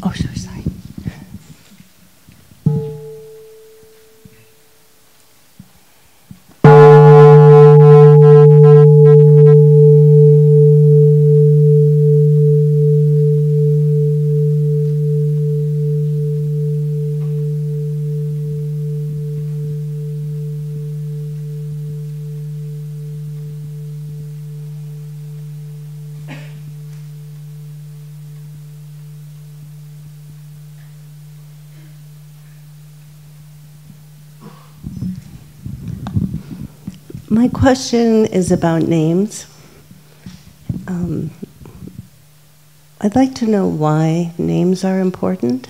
Oh, sorry. My question is about names. I'd like to know why names are important,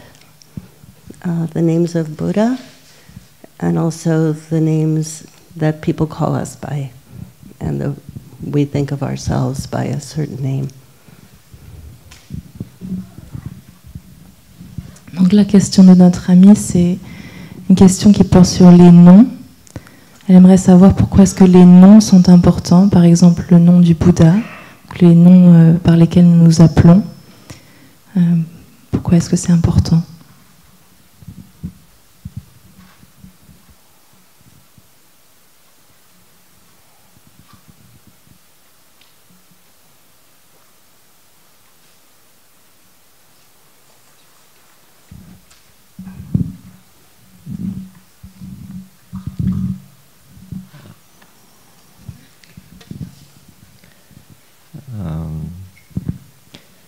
the names of Buddha, and also the names that people call us by, and we think of ourselves by a certain name. Donc la question de notre amie, c'est une question qui porte sur les noms. Elle aimerait savoir pourquoi est-ce que les noms sont importants, par exemple le nom du Bouddha, les noms par lesquels nous nous appelons. Pourquoi est-ce que c'est important?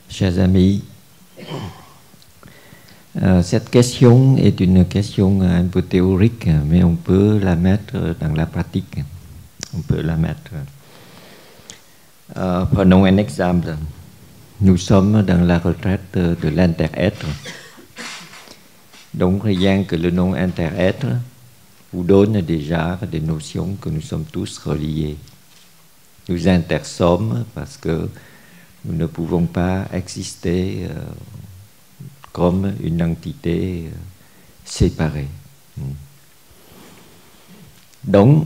Chers amis, cette question est une question un peu théorique, mais on peut la mettre dans la pratique. On peut la mettre. Prenons un exemple. Nous sommes dans la retraite de l'inter-être. Donc rien que le nom inter-être vous donne déjà des notions que nous sommes tous reliés. Nous intersommes parce que nous ne pouvons pas exister comme une entité séparée. Donc,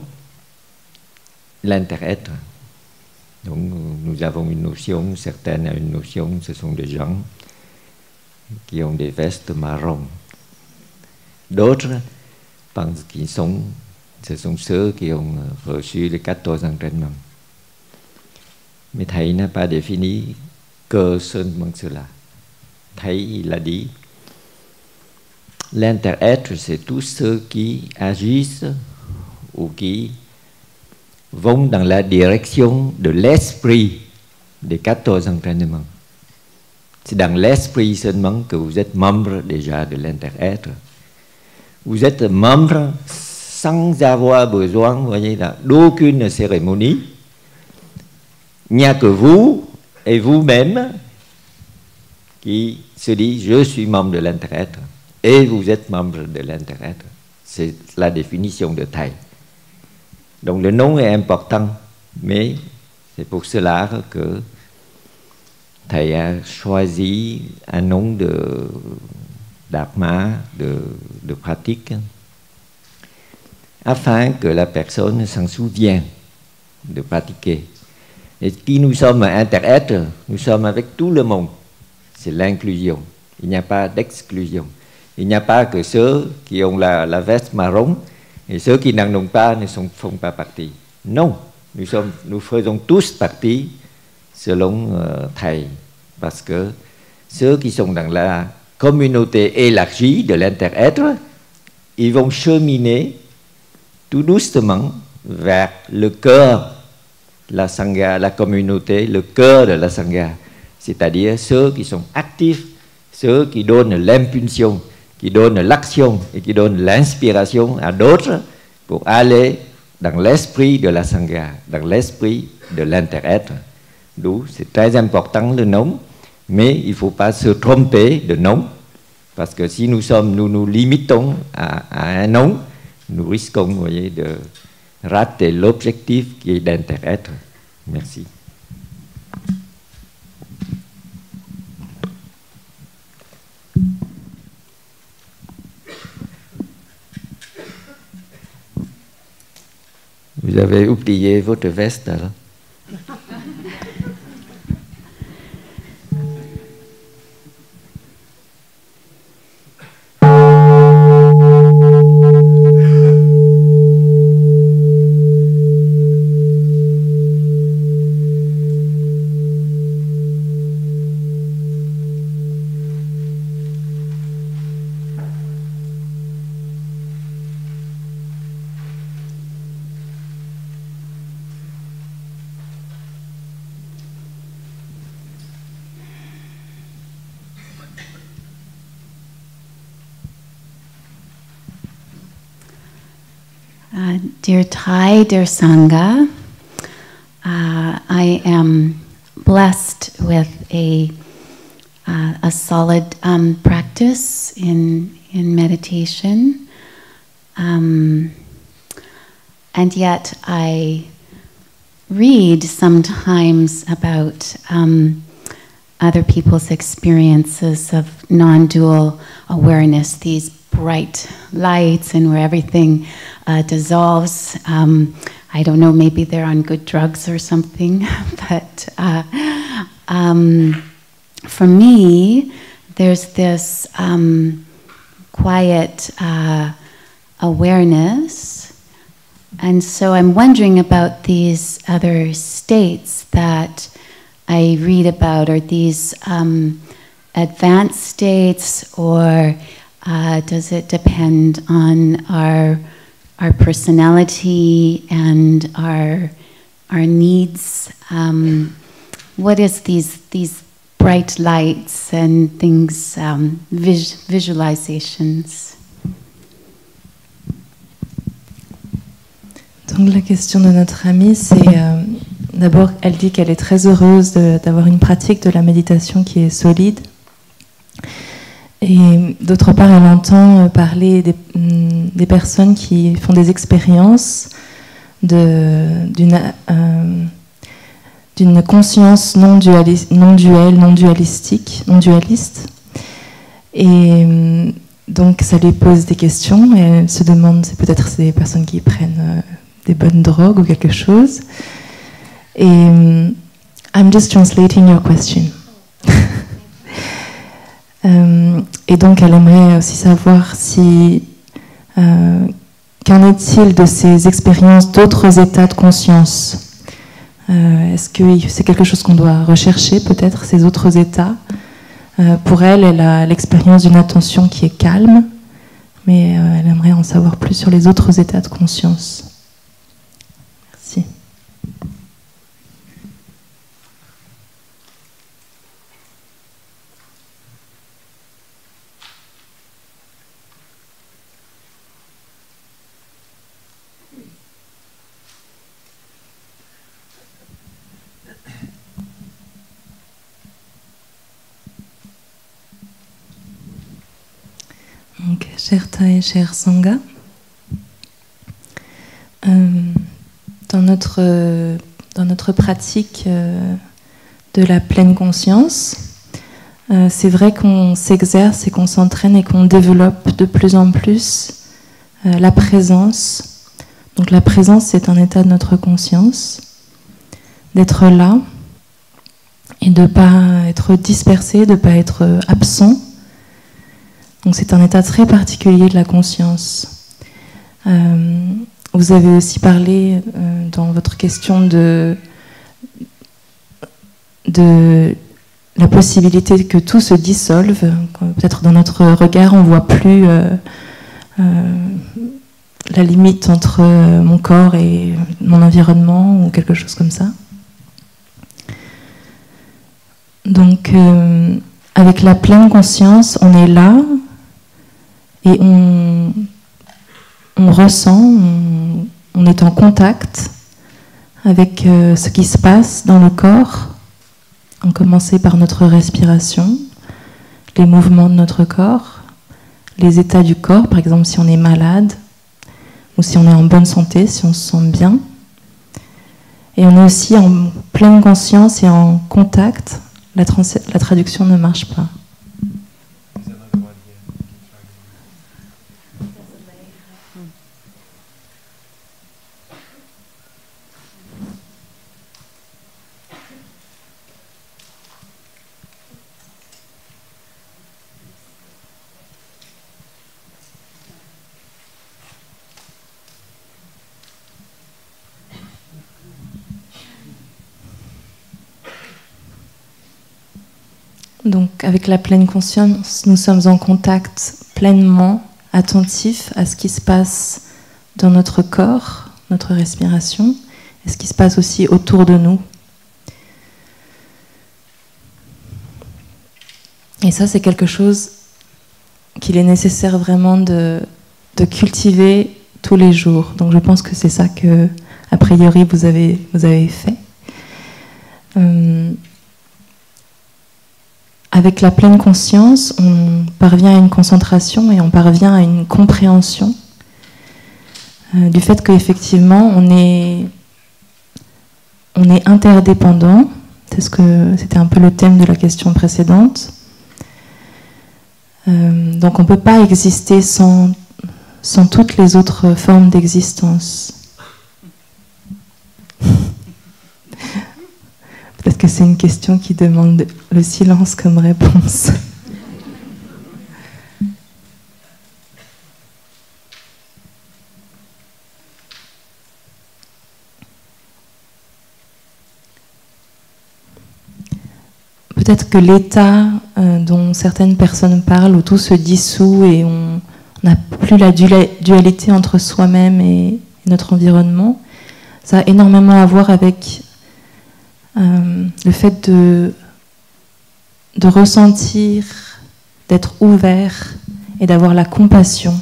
l'inter-être. Donc, nous avons une notion, certaines ont une notion, ce sont des gens qui ont des vestes marron. D'autres pensent qu'ils sont, ce sont ceux qui ont reçu les 14 entraînements. Mais Thầy n'a pas défini que seulement cela. Thầy, il a dit, l'inter-être, c'est tous ceux qui agissent ou qui vont dans la direction de l'esprit des 14 entraînements. C'est dans l'esprit seulement que vous êtes membre déjà de l'inter-être. Vous êtes membre sans avoir besoin, vous voyez là, d'aucune cérémonie. Il n'y a que vous et vous-même qui se dit je suis membre de l'inter-être et vous êtes membre de l'inter-être. C'est la définition de Thầy. Donc le nom est important, mais c'est pour cela que Thầy a choisi un nom de dharma, de pratique, afin que la personne s'en souvienne de pratiquer. Et qui nous sommes inter-être, nous sommes avec tout le monde. C'est l'inclusion. Il n'y a pas d'exclusion. Il n'y a pas que ceux qui ont la veste marron et ceux qui n'en ont pas ne font pas partie. Non, nous faisons tous partie selon Thầy. Parce que ceux qui sont dans la communauté élargie de l'inter-être, ils vont cheminer tout doucement vers le cœur, la Sangha, la communauté, le cœur de la Sangha. C'est-à-dire ceux qui sont actifs, ceux qui donnent l'impulsion, qui donnent l'action et qui donnent l'inspiration à d'autres pour aller dans l'esprit de la Sangha, dans l'esprit de l'inter-être. D'où c'est très important le nom, mais il ne faut pas se tromper de nom, parce que si nous nous limitons à un nom, nous risquons, vous voyez, de rater l'objectif qui est d'inter-être. Merci. Vous avez oublié votre veste alors? Dear Thai, dear Sangha, I am blessed with a solid practice in meditation, and yet I read sometimes about other people's experiences of non-dual awareness, these bright lights and where everything dissolves. I don't know, maybe they're on good drugs or something, but for me, there's this quiet awareness, and so I'm wondering about these other states that I read about. Are these advanced states, or does it depend on our personality and our needs? What is these bright lights and things, visualizations? Donc la question de notre amie, c'est d'abord, elle dit qu'elle est très heureuse d'avoir une pratique de la méditation qui est solide. Et d'autre part, elle entend parler des personnes qui font des expériences d'une conscience non dualiste. Et donc, ça lui pose des questions et elle se demande, c'est peut-être ces personnes qui prennent des bonnes drogues ou quelque chose. Et I'm just translating your question. Et donc, elle aimerait aussi savoir si qu'en est-il de ces expériences d'autres états de conscience. Est-ce que c'est quelque chose qu'on doit rechercher, peut-être, ces autres états? Pour elle, elle a l'expérience d'une attention qui est calme, mais elle aimerait en savoir plus sur les autres états de conscience. Merci. Donc, cher Thai, cher Sangha, dans notre pratique de la pleine conscience, c'est vrai qu'on s'exerce et qu'on s'entraîne et qu'on développe de plus en plus la présence. Donc la présence, c'est un état de notre conscience, d'être là et de ne pas être dispersé, de ne pas être absent. Donc c'est un état très particulier de la conscience. Vous avez aussi parlé dans votre question de la possibilité que tout se dissolve. Peut-être dans notre regard, on ne voit plus la limite entre mon corps et mon environnement ou quelque chose comme ça. Donc avec la pleine conscience, on est là et on ressent, on est en contact avec ce qui se passe dans le corps, en commençant par notre respiration, les mouvements de notre corps, les états du corps, par exemple si on est malade ou si on est en bonne santé, si on se sent bien. Et on est aussi en pleine conscience et en contact. La traduction ne marche pas. Donc, avec la pleine conscience, nous sommes en contact pleinement, attentifs à ce qui se passe dans notre corps, notre respiration, et ce qui se passe aussi autour de nous. Et ça, c'est quelque chose qu'il est nécessaire vraiment de cultiver tous les jours. Donc je pense que c'est ça que, a priori, vous avez fait. Avec la pleine conscience, on parvient à une concentration et on parvient à une compréhension du fait qu'effectivement on est interdépendant. C'était un peu le thème de la question précédente. Donc on ne peut pas exister sans toutes les autres formes d'existence. Peut-être que c'est une question qui demande le silence comme réponse. Peut-être que l'état dont certaines personnes parlent, où tout se dissout et on n'a plus la dualité entre soi-même et notre environnement, ça a énormément à voir avec le fait de ressentir, d'être ouvert et d'avoir la compassion.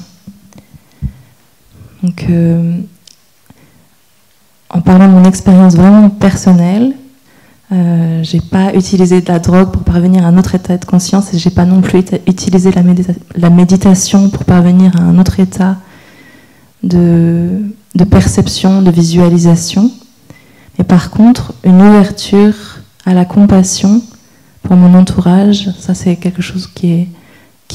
Donc, en parlant de mon expérience vraiment personnelle, j'ai pas utilisé de la drogue pour parvenir à un autre état de conscience et j'ai pas non plus utilisé la méditation pour parvenir à un autre état de perception, de visualisation. Mais par contre, une ouverture à la compassion pour mon entourage, ça c'est quelque chose qui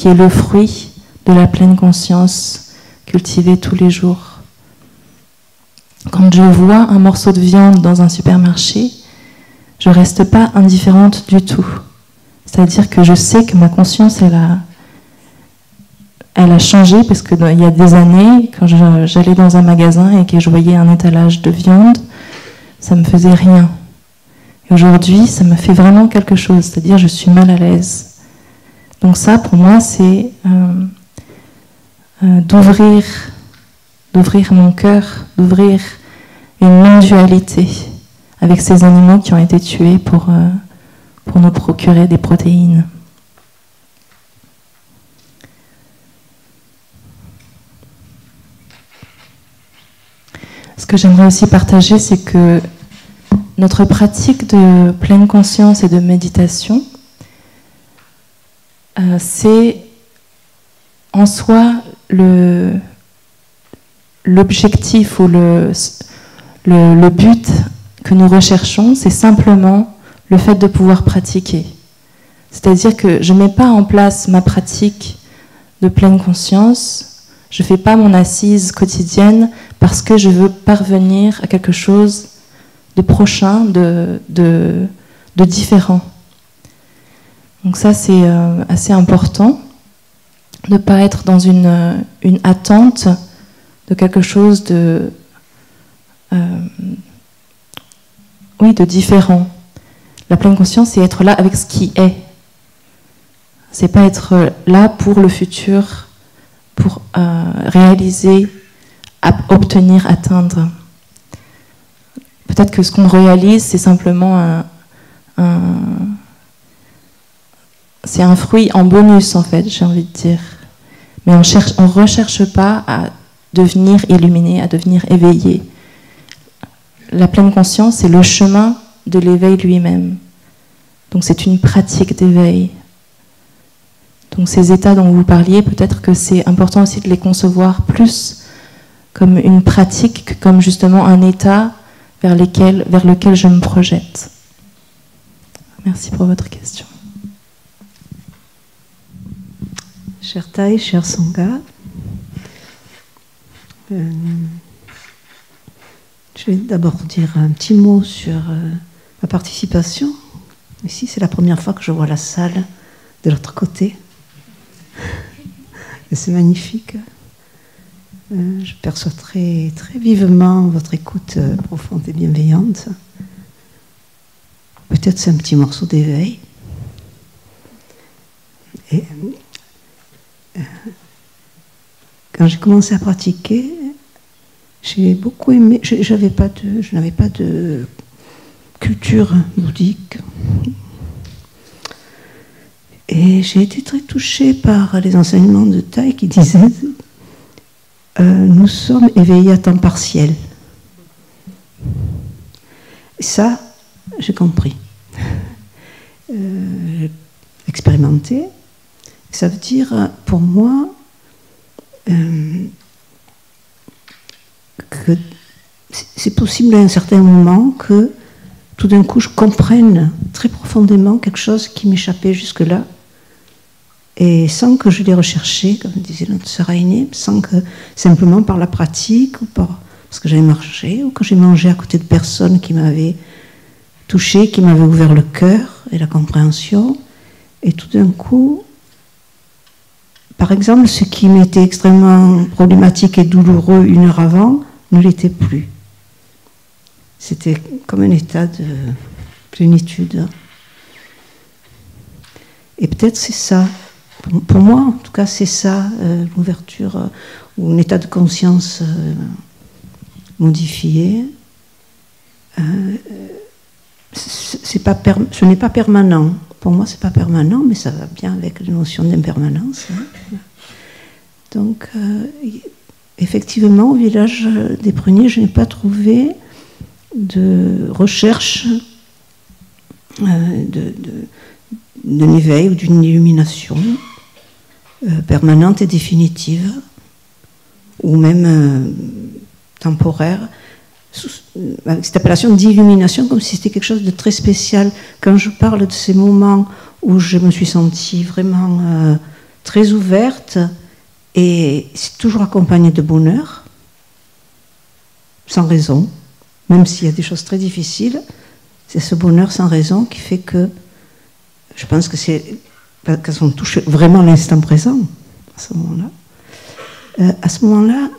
est le fruit de la pleine conscience cultivée tous les jours. Quand je vois un morceau de viande dans un supermarché, je ne reste pas indifférente du tout. C'est-à-dire que je sais que ma conscience, elle a changé parce qu'il y a des années, quand j'allais dans un magasin et que je voyais un étalage de viande, ça ne me faisait rien. Et aujourd'hui, ça me fait vraiment quelque chose, c'est-à-dire je suis mal à l'aise. Donc ça, pour moi, c'est d'ouvrir mon cœur, d'ouvrir une non-dualité avec ces animaux qui ont été tués pour nous procurer des protéines. Ce que j'aimerais aussi partager, c'est que notre pratique de pleine conscience et de méditation, c'est en soi l'objectif ou le but que nous recherchons, c'est simplement le fait de pouvoir pratiquer. C'est-à-dire que je ne mets pas en place ma pratique de pleine conscience, je ne fais pas mon assise quotidienne parce que je veux parvenir à quelque chose de prochain, de différent. Donc ça, c'est assez important de ne pas être dans une attente de quelque chose de différent. La pleine conscience, c'est être là avec ce qui est. C'est pas être là pour le futur, pour réaliser, obtenir, atteindre. Peut-être que ce qu'on réalise, c'est simplement c'est un fruit en bonus, en fait, j'ai envie de dire. Mais on ne recherche pas à devenir illuminé, à devenir éveillé. La pleine conscience, c'est le chemin de l'éveil lui-même. Donc c'est une pratique d'éveil. Donc ces états dont vous parliez, peut-être que c'est important aussi de les concevoir plus comme une pratique que comme justement un état vers lequel je me projette. Merci pour votre question. Cher Thay, cher Sangha, je vais d'abord dire un petit mot sur ma participation. Ici, c'est la première fois que je vois la salle de l'autre côté. Et c'est magnifique. Je perçois très, très vivement votre écoute profonde et bienveillante. Peut-être c'est un petit morceau d'éveil. Et quand j'ai commencé à pratiquer, j'ai beaucoup aimé. Je n'avais pas de culture bouddhique. Et j'ai été très touchée par les enseignements de Thay qui disaient nous sommes éveillés à temps partiel. Et ça, j'ai compris. J'ai expérimenté. Ça veut dire, pour moi, que c'est possible à un certain moment que tout d'un coup je comprenne très profondément quelque chose qui m'échappait jusque-là, et sans que je l'ai recherché, comme disait notre sœur Aïné, sans que simplement par la pratique, ou parce que j'avais marché, ou que j'ai mangé à côté de personnes qui m'avaient touché, qui m'avaient ouvert le cœur et la compréhension, et tout d'un coup, par exemple, ce qui m'était extrêmement problématique et douloureux une heure avant ne l'était plus. C'était comme un état de plénitude. Et peut-être c'est ça, pour moi en tout cas c'est ça, l'ouverture, ou un état de conscience modifié. Ce n'est pas permanent. Pour moi, c'est pas permanent, mais ça va bien avec la notion d'impermanence. Hein. Donc, effectivement, au village des Pruniers, je n'ai pas trouvé de recherche d'un éveil ou d'une illumination permanente et définitive, ou même temporaire, avec cette appellation d'illumination, comme si c'était quelque chose de très spécial. Quand je parle de ces moments où je me suis sentie vraiment très ouverte, et c'est toujours accompagné de bonheur, sans raison, même s'il y a des choses très difficiles, c'est ce bonheur sans raison qui fait que je pense que c'est parce qu'on touche vraiment l'instant présent à ce moment-là. À ce moment-là,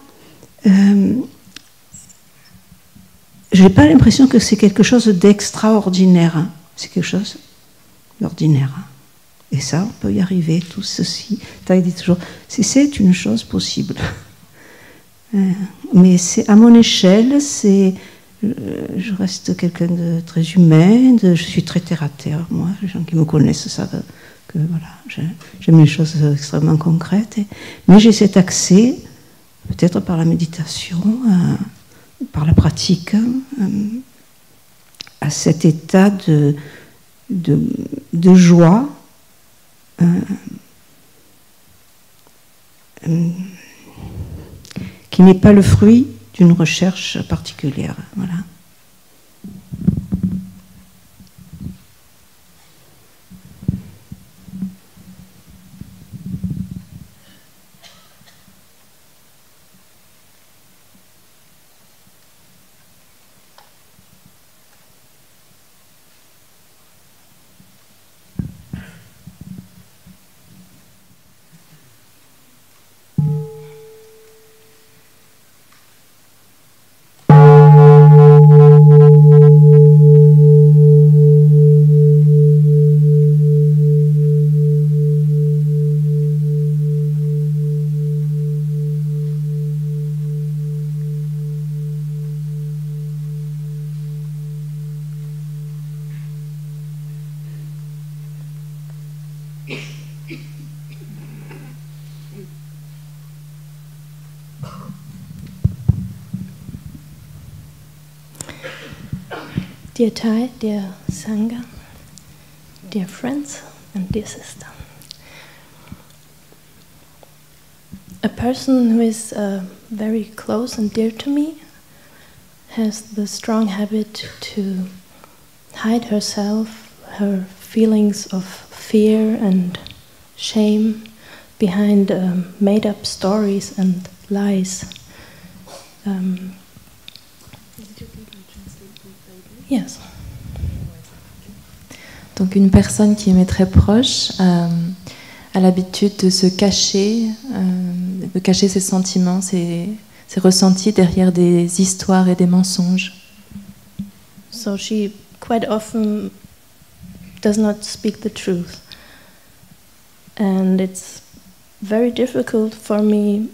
je n'ai pas l'impression que c'est quelque chose d'extraordinaire. C'est quelque chose d'ordinaire. Et ça, on peut y arriver, tout ceci. Tu dit toujours, c'est une chose possible. Mais c'est à mon échelle, je reste quelqu'un de très humain, je suis très terre-à-terre. Moi, les gens qui me connaissent savent que voilà, j'aime les choses extrêmement concrètes. Mais j'ai cet accès, peut-être par la méditation, par la pratique, à cet état de joie qui n'est pas le fruit d'une recherche particulière. Voilà. Dear Thai, dear Sangha, dear friends and dear sister. A person who is very close and dear to me has the strong habit to hide herself, her feelings of fear and shame behind made-up stories and lies. Yes. Donc une personne qui m'est très proche a l'habitude de se cacher, de cacher ses sentiments, ses ressentis derrière des histoires et des mensonges. So she quite often does not speak the truth. And it's very difficult for me,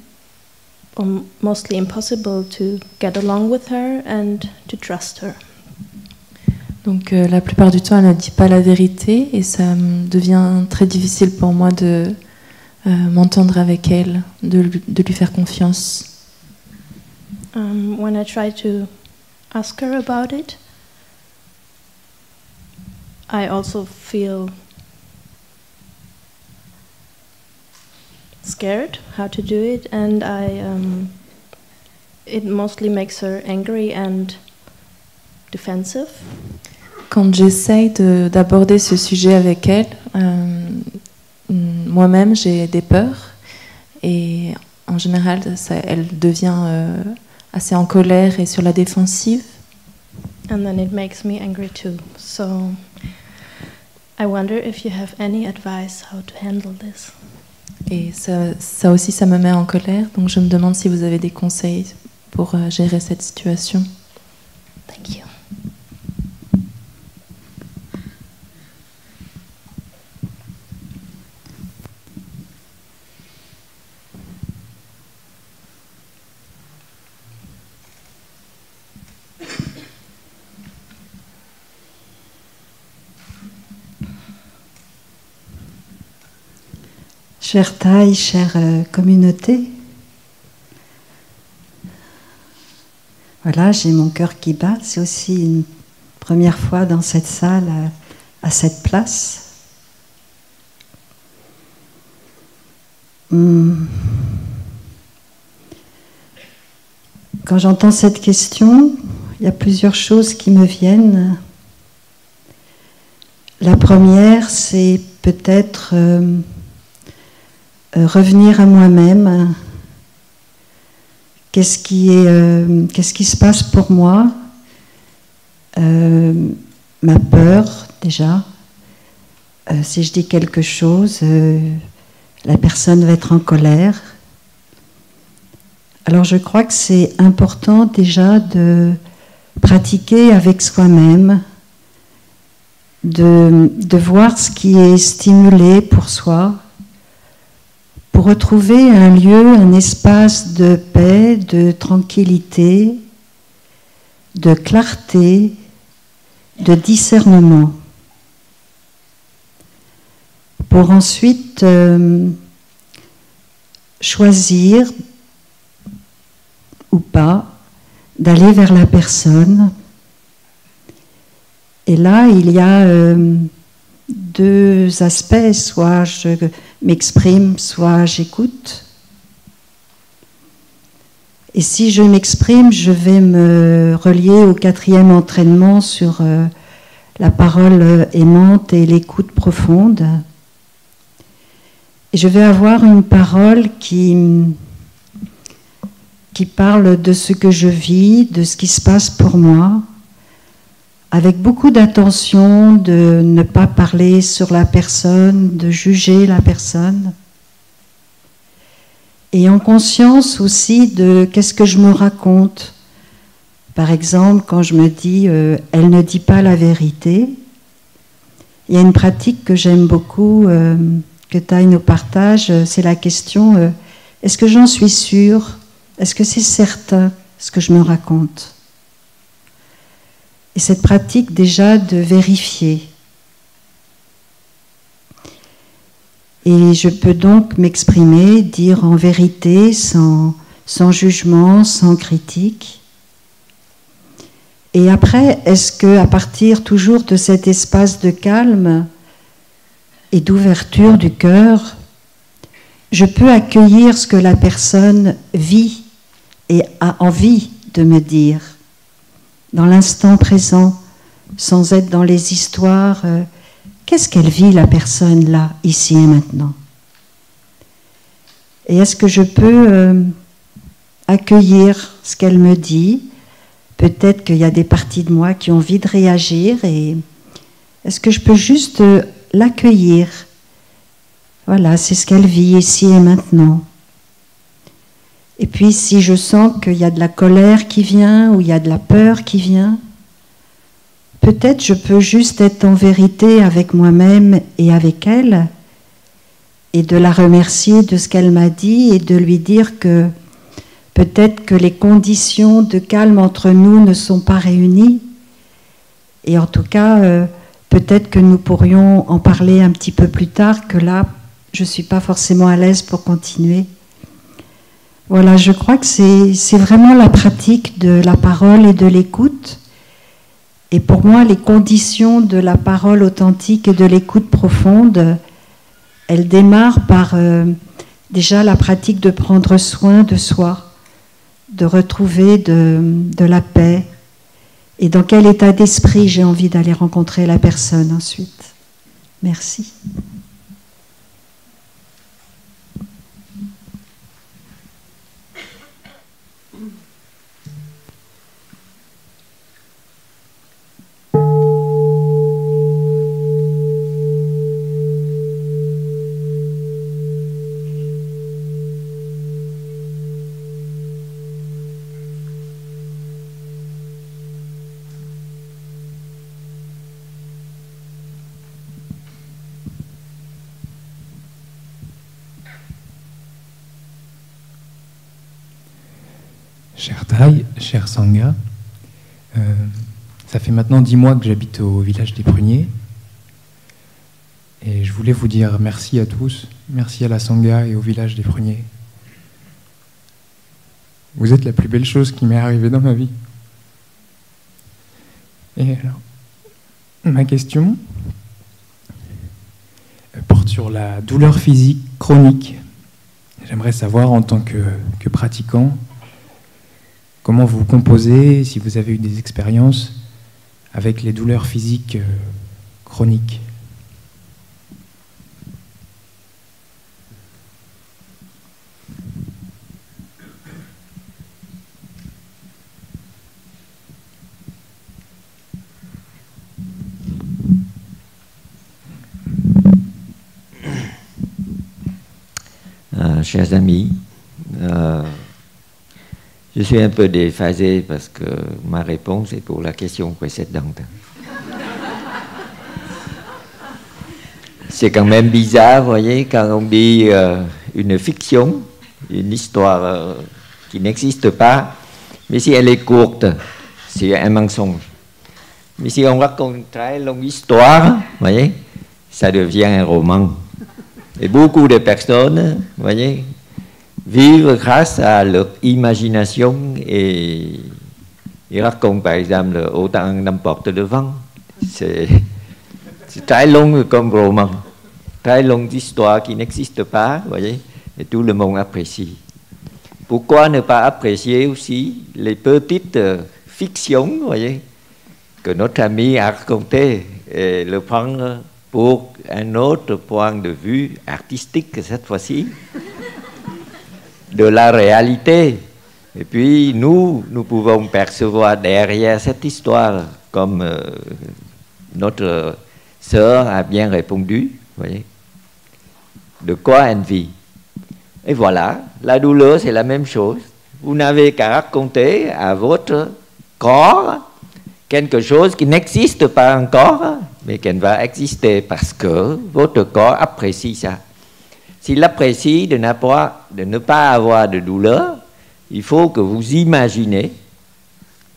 or mostly impossible, to get along with her and to trust her. Donc la plupart du temps, elle ne dit pas la vérité et ça devient très difficile pour moi de m'entendre avec elle, de lui faire confiance. when I try to ask her about it, I also feel scared how to do it, and it mostly makes her angry and defensive. Quand j'essaye d'aborder ce sujet avec elle, moi-même j'ai des peurs et en général elle devient assez en colère et sur la défensive. And then it makes me angry too. So I wonder if you have any advice how to handle this. Et ça aussi, ça me met en colère. Donc je me demande si vous avez des conseils pour gérer cette situation. Thank you. Chère Thaï, chère communauté, voilà, j'ai mon cœur qui bat. C'est aussi une première fois dans cette salle, à cette place. Quand j'entends cette question, il y a plusieurs choses qui me viennent. La première, c'est peut-être revenir à moi-même. Qu'est-ce qui se passe pour moi? Ma peur, déjà. Si je dis quelque chose, la personne va être en colère. Alors je crois que c'est important déjà de pratiquer avec soi-même, de voir ce qui est stimulé pour soi, pour retrouver un lieu, un espace de paix, de tranquillité, de clarté, de discernement. Pour ensuite choisir ou pas d'aller vers la personne. Et là, il y a deux aspects, soit je m'exprime, soit j'écoute. Et si je m'exprime, je vais me relier au 4e entraînement sur la parole aimante et l'écoute profonde. Et je vais avoir une parole qui parle de ce que je vis, de ce qui se passe pour moi, avec beaucoup d'attention, de ne pas parler sur la personne, de juger la personne. Et en conscience aussi de qu'est-ce que je me raconte. Par exemple, quand je me dis « elle ne dit pas la vérité », il y a une pratique que j'aime beaucoup, que Thaï nous partage, c'est la question est-ce que j'en suis sûre? Est-ce que c'est certain ce que je me raconte? Et cette pratique déjà de vérifier. Et je peux donc m'exprimer, dire en vérité, sans jugement, sans critique. Et après, est-ce qu'à partir toujours de cet espace de calme et d'ouverture du cœur, je peux accueillir ce que la personne vit et a envie de me dire, dans l'instant présent, sans être dans les histoires. Qu'est-ce qu'elle vit, la personne, là, ici et maintenant? Et est-ce que je peux accueillir ce qu'elle me dit? Peut-être qu'il y a des parties de moi qui ont envie de réagir, et est-ce que je peux juste l'accueillir? Voilà, c'est ce qu'elle vit ici et maintenant. Et puis si je sens qu'il y a de la colère qui vient, ou il y a de la peur qui vient, peut-être je peux juste être en vérité avec moi-même et avec elle, et de la remercier de ce qu'elle m'a dit, et de lui dire que peut-être que les conditions de calme entre nous ne sont pas réunies, et en tout cas, peut-être que nous pourrions en parler un petit peu plus tard, que là, je ne suis pas forcément à l'aise pour continuer. Voilà, je crois que c'est vraiment la pratique de la parole et de l'écoute. Et pour moi, les conditions de la parole authentique et de l'écoute profonde, elles démarrent par déjà la pratique de prendre soin de soi, de retrouver de la paix. Et dans quel état d'esprit j'ai envie d'aller rencontrer la personne ensuite. Merci. Cher Thaï, cher Sangha, ça fait maintenant 10 mois que j'habite au village des Pruniers. Et je voulais vous dire merci à tous, merci à la Sangha et au village des Pruniers. Vous êtes la plus belle chose qui m'est arrivée dans ma vie. Et alors, ma question porte sur la douleur physique chronique. J'aimerais savoir en tant que pratiquant, comment vous composez, si vous avez eu des expériences avec les douleurs physiques chroniques. Chers amis, je suis un peu déphasé parce que ma réponse est pour la question précédente. C'est quand même bizarre, vous voyez, quand on dit une fiction, une histoire qui n'existe pas, mais si elle est courte, c'est un mensonge. Mais si on raconte une très longue histoire, vous voyez, ça devient un roman. Et beaucoup de personnes, vous voyez, vivent grâce à leur imagination et ils racontent par exemple Autant n'emporte le vent. C'est très long comme roman, très longue histoire qui n'existe pas, vous voyez, et tout le monde apprécie. Pourquoi ne pas apprécier aussi les petites fictions, vous voyez, que notre ami a racontées et le prendre pour un autre point de vue artistique cette fois-ci, de la réalité. Et puis nous pouvons percevoir derrière cette histoire, comme notre sœur a bien répondu, vous voyez, de quoi elle vit. Et voilà, la douleur c'est la même chose. Vous n'avez qu'à raconter à votre corps quelque chose qui n'existe pas encore, mais qui va exister parce que votre corps apprécie ça. S'il apprécie de ne pas avoir de douleur, il faut que vous imaginez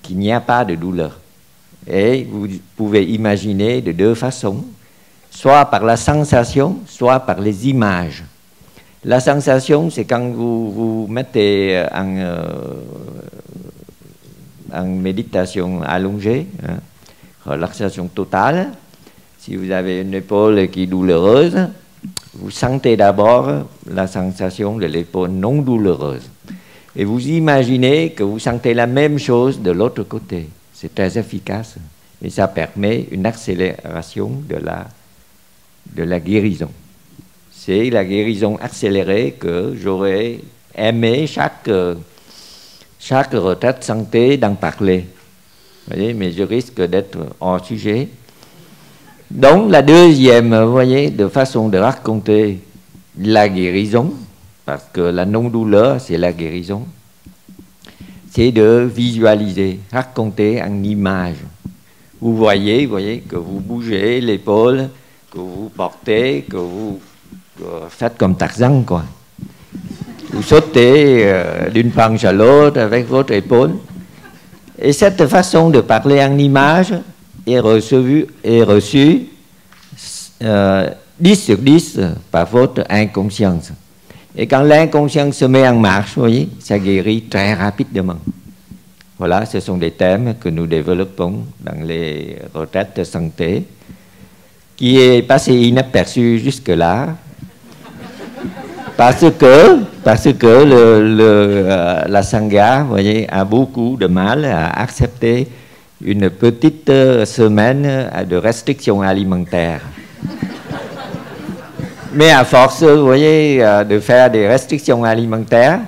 qu'il n'y a pas de douleur. Et vous pouvez imaginer de deux façons, soit par la sensation, soit par les images. La sensation, c'est quand vous vous mettez en méditation allongée, hein, relaxation totale. Si vous avez une épaule qui est douloureuse, vous sentez d'abord la sensation de l'épaule non douloureuse. Et vous imaginez que vous sentez la même chose de l'autre côté. C'est très efficace. Et ça permet une accélération de la guérison. C'est la guérison accélérée que j'aurais aimé chaque retraite santé d'en parler. Vous voyez, mais je risque d'être hors sujet. Donc la deuxième, vous voyez, de façon de raconter la guérison, parce que la non-douleur, c'est la guérison, c'est de visualiser, raconter en image. Vous voyez que vous bougez l'épaule, que vous portez, que vous faites comme Tarzan, quoi. Vous sautez d'une branche à l'autre avec votre épaule. Et cette façon de parler en image est reçue 10 sur 10 par votre inconscience. Et quand l'inconscient se met en marche, vous voyez, ça guérit très rapidement. Voilà, ce sont des thèmes que nous développons dans les retraites de santé, qui est passé inaperçu jusque-là, parce que la Sangha, vous voyez, a beaucoup de mal à accepter une petite semaine de restrictions alimentaires. Mais à force, vous voyez, de faire des restrictions alimentaires,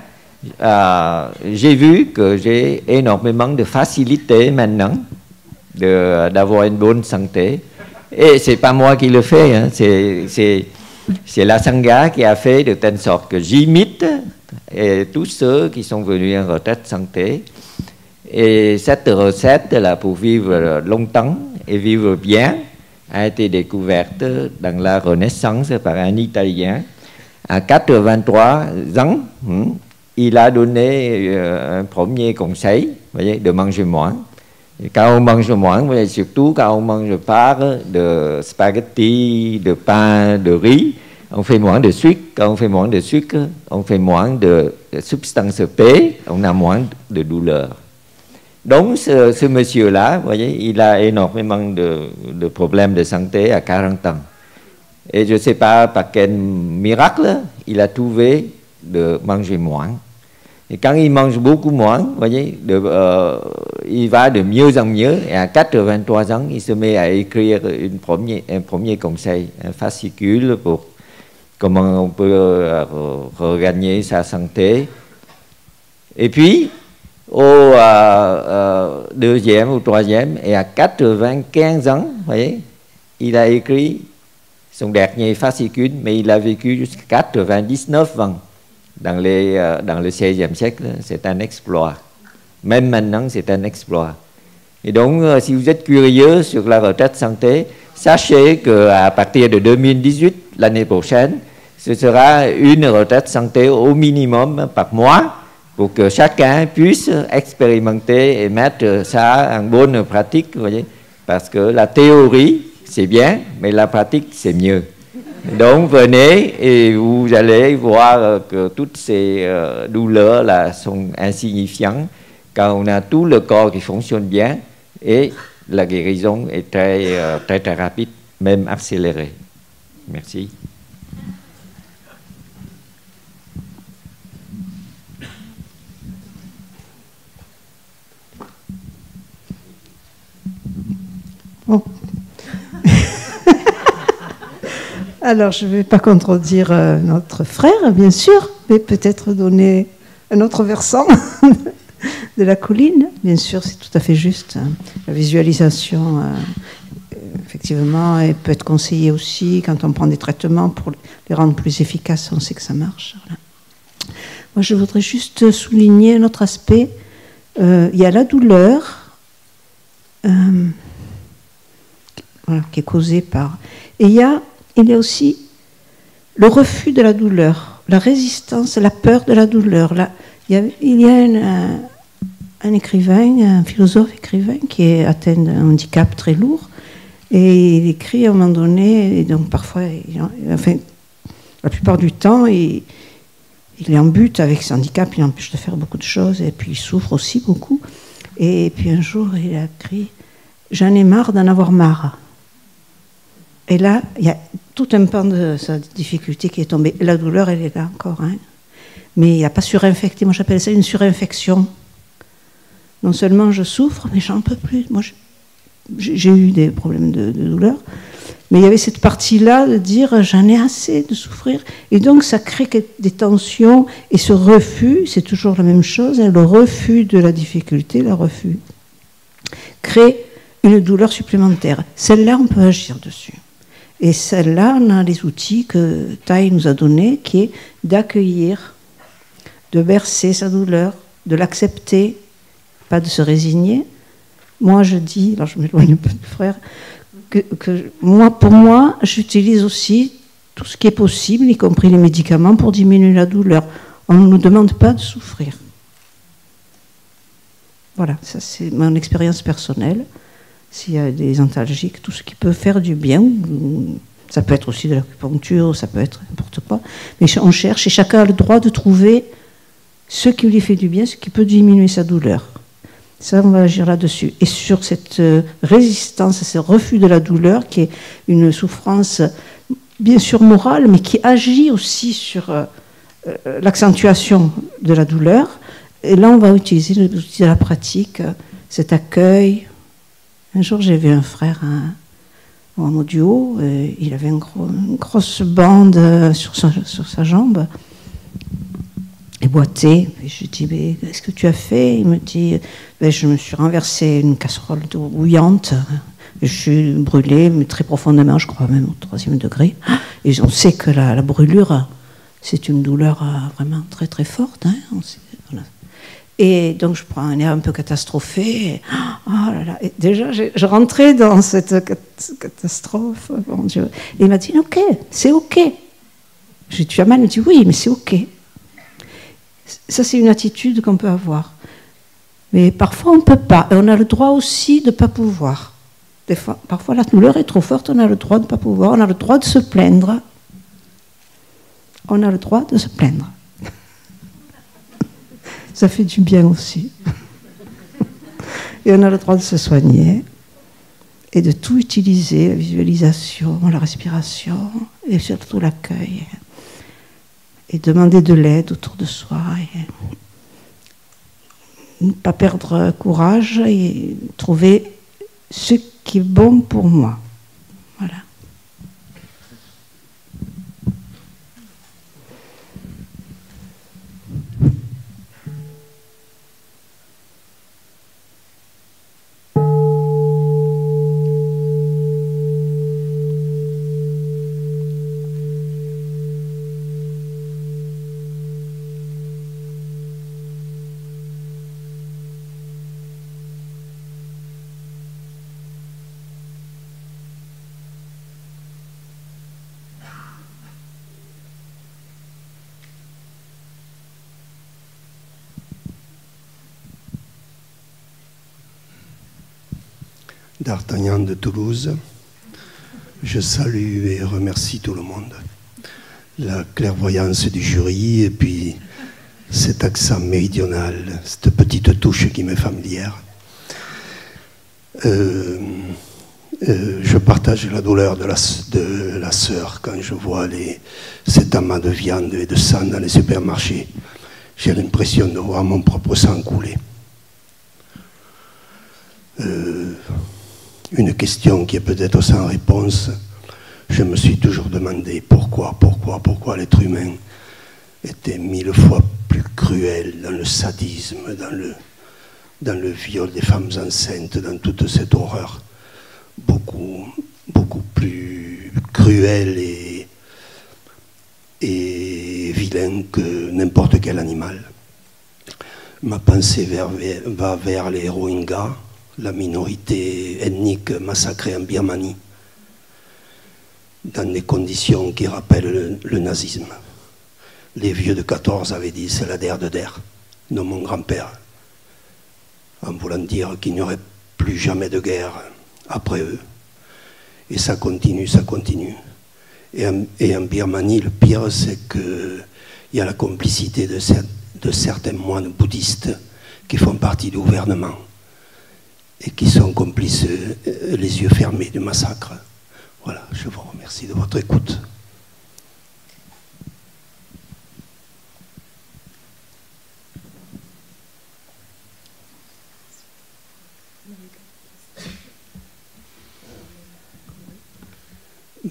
j'ai vu que j'ai énormément de facilité maintenant d'avoir une bonne santé. Et c'est pas moi qui le fais, hein, c'est la Sangha qui a fait de telle sorte que j'imite tous ceux qui sont venus en retraite santé. Et cette recette-là, pour vivre longtemps et vivre bien, a été découverte dans la Renaissance par un Italien. À 83 ans, il a donné un premier conseil, vous voyez, de manger moins. Et quand on mange moins, vous voyez, surtout quand on mange pas de spaghetti, de pain, de riz, on fait moins de sucre. Quand on fait moins de sucre, on fait moins de substances P, on a moins de douleur. Donc, ce monsieur-là, vous voyez, il a énormément de problèmes de santé à 40 ans. Et je ne sais pas par quel miracle, il a trouvé de manger moins. Et quand il mange beaucoup moins, vous voyez, il va de mieux en mieux. Et à 83 ans, il se met à écrire un premier conseil, un fascicule pour comment on peut regagner sa santé. Et puis, au deuxième ou troisième, et à 95 ans, vous voyez, il a écrit son dernier fascicule, mais il a vécu jusqu'à 99 ans dans le XVIe siècle. C'est un exploit. Même maintenant, c'est un exploit. Et donc, si vous êtes curieux sur la retraite santé, sachez qu'à partir de 2018, l'année prochaine, ce sera une retraite santé au minimum par mois, pour que chacun puisse expérimenter et mettre ça en bonne pratique, vous voyez, parce que la théorie, c'est bien, mais la pratique, c'est mieux. Donc, venez et vous allez voir que toutes ces douleurs-là sont insignifiantes, quand on a tout le corps qui fonctionne bien, et la guérison est très, très rapide, même accélérée. Merci. Bon. Alors, je ne vais pas contredire notre frère, bien sûr, mais peut-être donner un autre versant de la colline. Bien sûr, c'est tout à fait juste. La visualisation, effectivement, elle peut être conseillée aussi quand on prend des traitements pour les rendre plus efficaces. On sait que ça marche. Voilà. Moi, je voudrais juste souligner un autre aspect. Il y a la douleur. Voilà, qui est causée par... Et il y a aussi le refus de la douleur, la résistance, la peur de la douleur. Là, il y a un écrivain, un philosophe écrivain qui est atteint d'un handicap très lourd, et il écrit à un moment donné, et donc parfois, enfin, la plupart du temps, il est en but avec ce handicap, il empêche de faire beaucoup de choses, et puis il souffre aussi beaucoup. Et puis un jour, il a écrit « J'en ai marre d'en avoir marre ». Et là, il y a tout un pan de sa difficulté qui est tombé. La douleur, elle est là encore. Hein. Mais il n'y a pas surinfecté. Moi, j'appelle ça une surinfection. Non seulement je souffre, mais j'en peux plus. Moi, j'ai eu des problèmes de douleur. Mais il y avait cette partie-là de dire j'en ai assez de souffrir. Et donc, ça crée des tensions. Et ce refus, c'est toujours la même chose. Hein, le refus de la difficulté, le refus, crée une douleur supplémentaire. Celle-là, on peut agir dessus. Et celle-là, on a les outils que Thay nous a donnés, qui est d'accueillir, de bercer sa douleur, de l'accepter, pas de se résigner. Moi, je dis, alors je m'éloigne un peu du frère, que moi, pour moi, j'utilise aussi tout ce qui est possible, y compris les médicaments, pour diminuer la douleur. On ne nous demande pas de souffrir. Voilà, ça c'est mon expérience personnelle. S'il y a des antalgiques, tout ce qui peut faire du bien, Ça peut être aussi de l'acupuncture, ça peut être n'importe quoi. Mais on cherche et chacun a le droit de trouver ce qui lui fait du bien, ce qui peut diminuer sa douleur. Ça, on va agir là-dessus. Et sur cette résistance, ce refus de la douleur, qui est une souffrance bien sûr morale, mais qui agit aussi sur l'accentuation de la douleur. Et là, on va utiliser l'outil de la pratique, cet accueil. Un jour, j'ai vu un frère en audio, il avait une grosse bande sur sa jambe, et boité. Et je lui dis, mais qu'est-ce que tu as fait? Il me dit, je me suis renversé une casserole d'eau bouillante, je suis brûlée, mais très profondément, je crois même au 3e degré. Et on sait que la brûlure, c'est une douleur vraiment très très forte. Hein, voilà. Et donc je prends un air un peu catastrophé. Et, oh là là, et déjà, je rentrais dans cette catastrophe. Mon Dieu. Et il m'a dit, ok, c'est ok. Je lui ai dit, tu as mal? Il me dit, oui, mais c'est ok. Ça, c'est une attitude qu'on peut avoir. Mais parfois, on ne peut pas. Et on a le droit aussi de ne pas pouvoir. Parfois, la douleur est trop forte, on a le droit de ne pas pouvoir. On a le droit de se plaindre. On a le droit de se plaindre. Ça fait du bien aussi. Et on a le droit de se soigner et de tout utiliser, la visualisation, la respiration et surtout l'accueil. Et demander de l'aide autour de soi. Et ne pas perdre courage et trouver ce qui est bon pour moi. Voilà. D'Artagnan de Toulouse. Je salue et remercie tout le monde. La clairvoyance du jury et puis cet accent méridional, cette petite touche qui m'est familière. Je partage la douleur de la sœur quand je vois cet amas de viande et de sang dans les supermarchés. J'ai l'impression de voir mon propre sang couler. Une question qui est peut-être sans réponse. Je me suis toujours demandé pourquoi l'être humain était 1000 fois plus cruel dans le sadisme, dans le viol des femmes enceintes, dans toute cette horreur. Beaucoup plus cruel et vilain que n'importe quel animal. Ma pensée va vers les Rohingyas, la minorité ethnique massacrée en Birmanie, dans des conditions qui rappellent le nazisme. Les vieux de 14 avaient dit, c'est la der de der, non mon grand-père, en voulant dire qu'il n'y aurait plus jamais de guerre après eux. Et ça continue, ça continue. Et en Birmanie, le pire, c'est qu'il y a la complicité de certains moines bouddhistes qui font partie du gouvernement et qui sont complices, les yeux fermés, du massacre. Voilà, je vous remercie de votre écoute.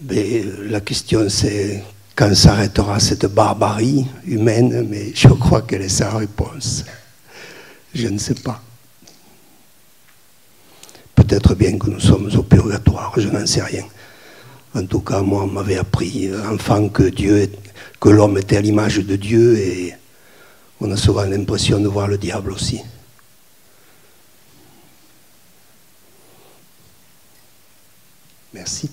Mais la question c'est quand s'arrêtera cette barbarie humaine, mais je crois qu'elle est sans réponse. Je ne sais pas. Peut-être bien que nous sommes au purgatoire, je n'en sais rien. En tout cas, moi, on m'avait appris, enfant, que l'homme était à l'image de Dieu, et on a souvent l'impression de voir le diable aussi. Merci.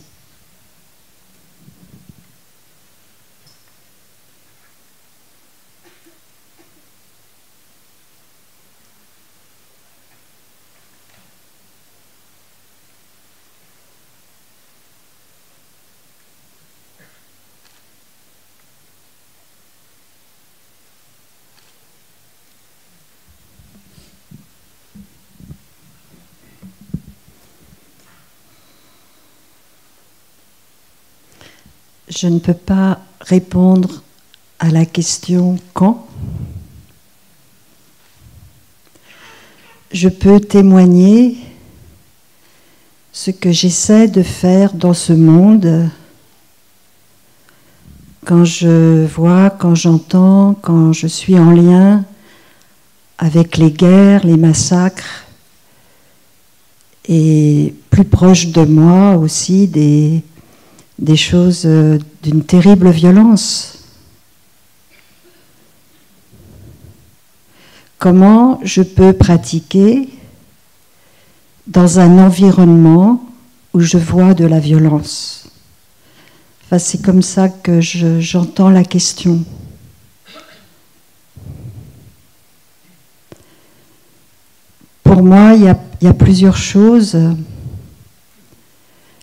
je ne peux pas répondre à la question quand. Je peux témoigner ce que j'essaie de faire dans ce monde. Quand je vois, quand j'entends, quand je suis en lien avec les guerres, les massacres, et plus proche de moi aussi des choses d'une terrible violence. Comment je peux pratiquer dans un environnement où je vois de la violence? Enfin, c'est comme ça que j'entends la question. Pour moi, il y a plusieurs choses.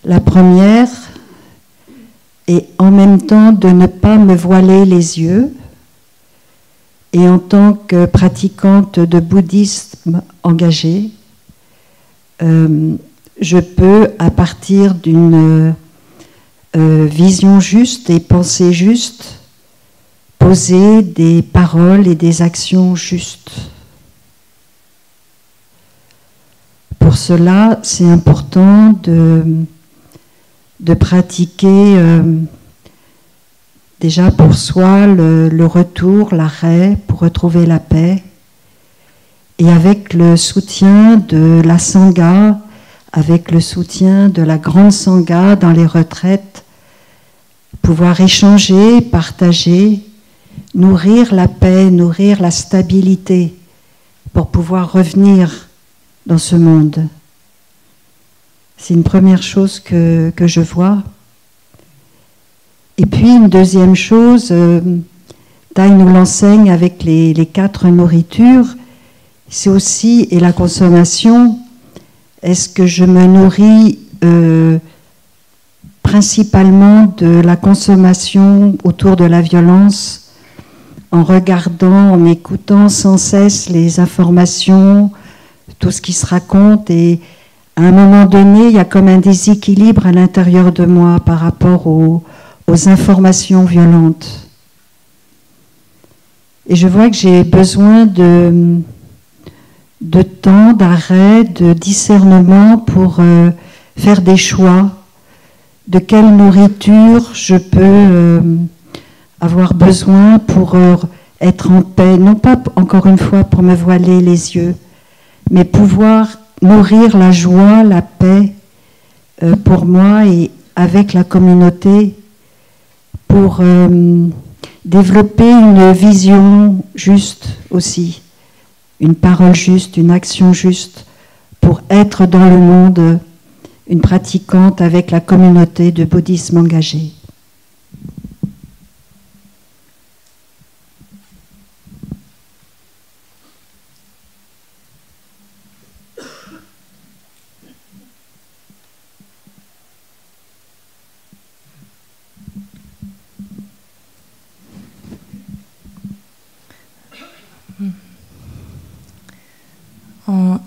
La première est en même temps de ne pas me voiler les yeux. Et en tant que pratiquante de bouddhisme engagé, je peux, à partir d'une vision juste et pensée juste, poser des paroles et des actions justes. Pour cela, c'est important de pratiquer déjà pour soi le retour, l'arrêt, pour retrouver la paix. Et avec le soutien de la Sangha, avec le soutien de la grande Sangha dans les retraites, pouvoir échanger, partager, nourrir la paix, nourrir la stabilité pour pouvoir revenir dans ce monde. C'est une première chose que je vois. Et puis une deuxième chose, Dai nous l'enseigne avec les 4 nourritures, c'est aussi, et la consommation, est-ce que je me nourris principalement de la consommation autour de la violence, en regardant, en écoutant sans cesse les informations, tout ce qui se raconte, et à un moment donné, il y a comme un déséquilibre à l'intérieur de moi par rapport aux informations violentes. Et je vois que j'ai besoin de temps, d'arrêt, de discernement pour faire des choix de quelle nourriture je peux avoir besoin pour être en paix, non pas encore une fois pour me voiler les yeux, mais pouvoir nourrir la joie, la paix pour moi et avec la communauté, pour développer une vision juste aussi, une parole juste, une action juste, pour être dans le monde une pratiquante avec la communauté de bouddhisme engagé.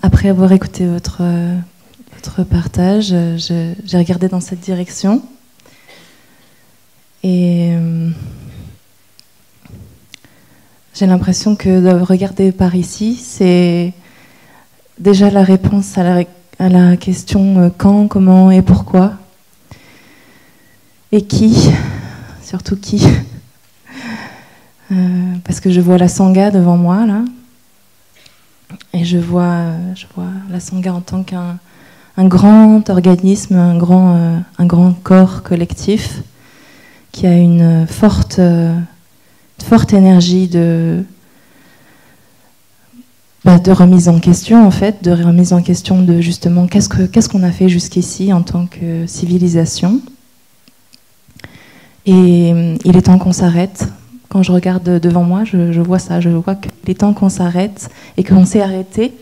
Après avoir écouté votre partage, j'ai regardé dans cette direction et j'ai l'impression que de regarder par ici, c'est déjà la réponse à la question quand, comment et pourquoi. Et qui, surtout qui. Parce que je vois la Sangha devant moi, là. Et je vois la Sangha en tant qu'un grand organisme, un grand corps collectif qui a une forte énergie de remise en question, en fait, de remise en question de justement qu'est-ce qu'on a fait jusqu'ici en tant que civilisation. Et il est temps qu'on s'arrête. Quand je regarde devant moi, je vois ça, je vois qu'il est temps qu'on s'arrête et qu'on s'est arrêté.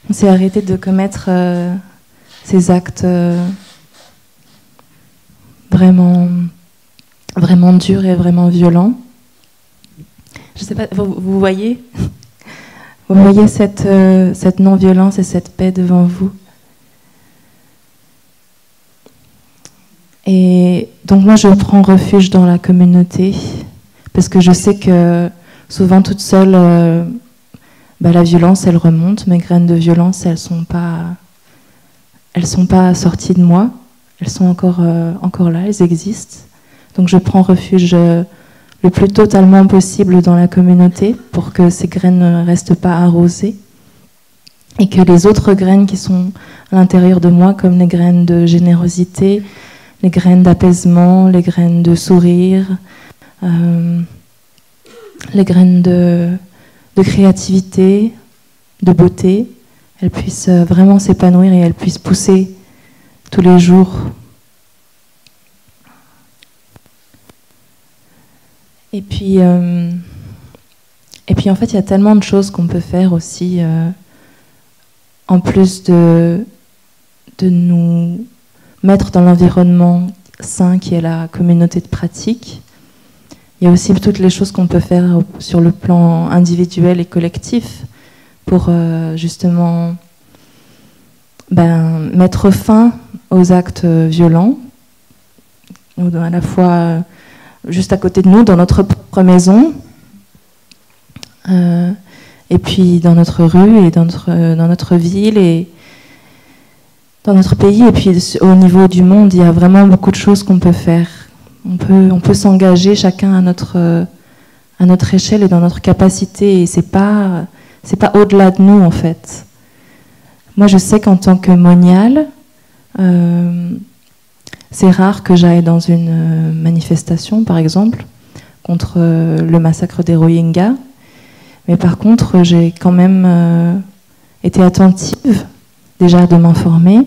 On s'est arrêté de commettre ces actes vraiment durs et vraiment violents. Je sais pas, vous voyez, vous voyez cette non-violence et cette paix devant vous. Et donc moi, je prends refuge dans la communauté, parce que je sais que souvent toute seule, la violence, elle remonte. Mes graines de violence, elles sont pas sorties de moi. Elles sont encore là, elles existent. Donc je prends refuge le plus totalement possible dans la communauté pour que ces graines ne restent pas arrosées et que les autres graines qui sont à l'intérieur de moi, comme les graines de générosité, les graines d'apaisement, les graines de sourire, les graines de créativité, de beauté, elles puissent vraiment s'épanouir et elles puissent pousser tous les jours. Et puis en fait, il y a tellement de choses qu'on peut faire aussi, en plus de nous mettre dans l'environnement sain qui est la communauté de pratique. Il y a aussi toutes les choses qu'on peut faire sur le plan individuel et collectif pour justement mettre fin aux actes violents, à la fois juste à côté de nous, dans notre propre maison, et puis dans notre rue et dans notre ville et dans notre pays. Et puis au niveau du monde, il y a vraiment beaucoup de choses qu'on peut faire. On peut s'engager chacun à notre échelle et dans notre capacité. Et c'est pas au-delà de nous en fait. Moi, je sais qu'en tant que moniale, c'est rare que j'aille dans une manifestation, par exemple, contre le massacre des Rohingyas. Mais par contre, j'ai quand même été attentive, déjà de m'informer,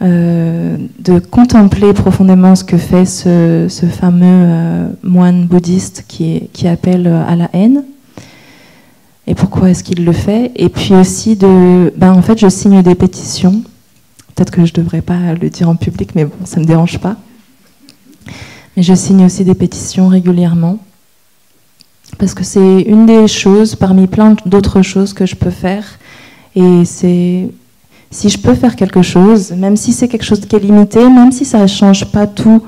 de contempler profondément ce que fait ce fameux moine bouddhiste qui appelle à la haine. Et pourquoi est-ce qu'il le fait? Et puis aussi en fait, je signe des pétitions. Peut-être que je ne devrais pas le dire en public, mais bon, ça ne me dérange pas. Mais je signe aussi des pétitions régulièrement. Parce que c'est une des choses, parmi plein d'autres choses que je peux faire. Et si je peux faire quelque chose, même si c'est quelque chose qui est limité, même si ça ne change pas tout,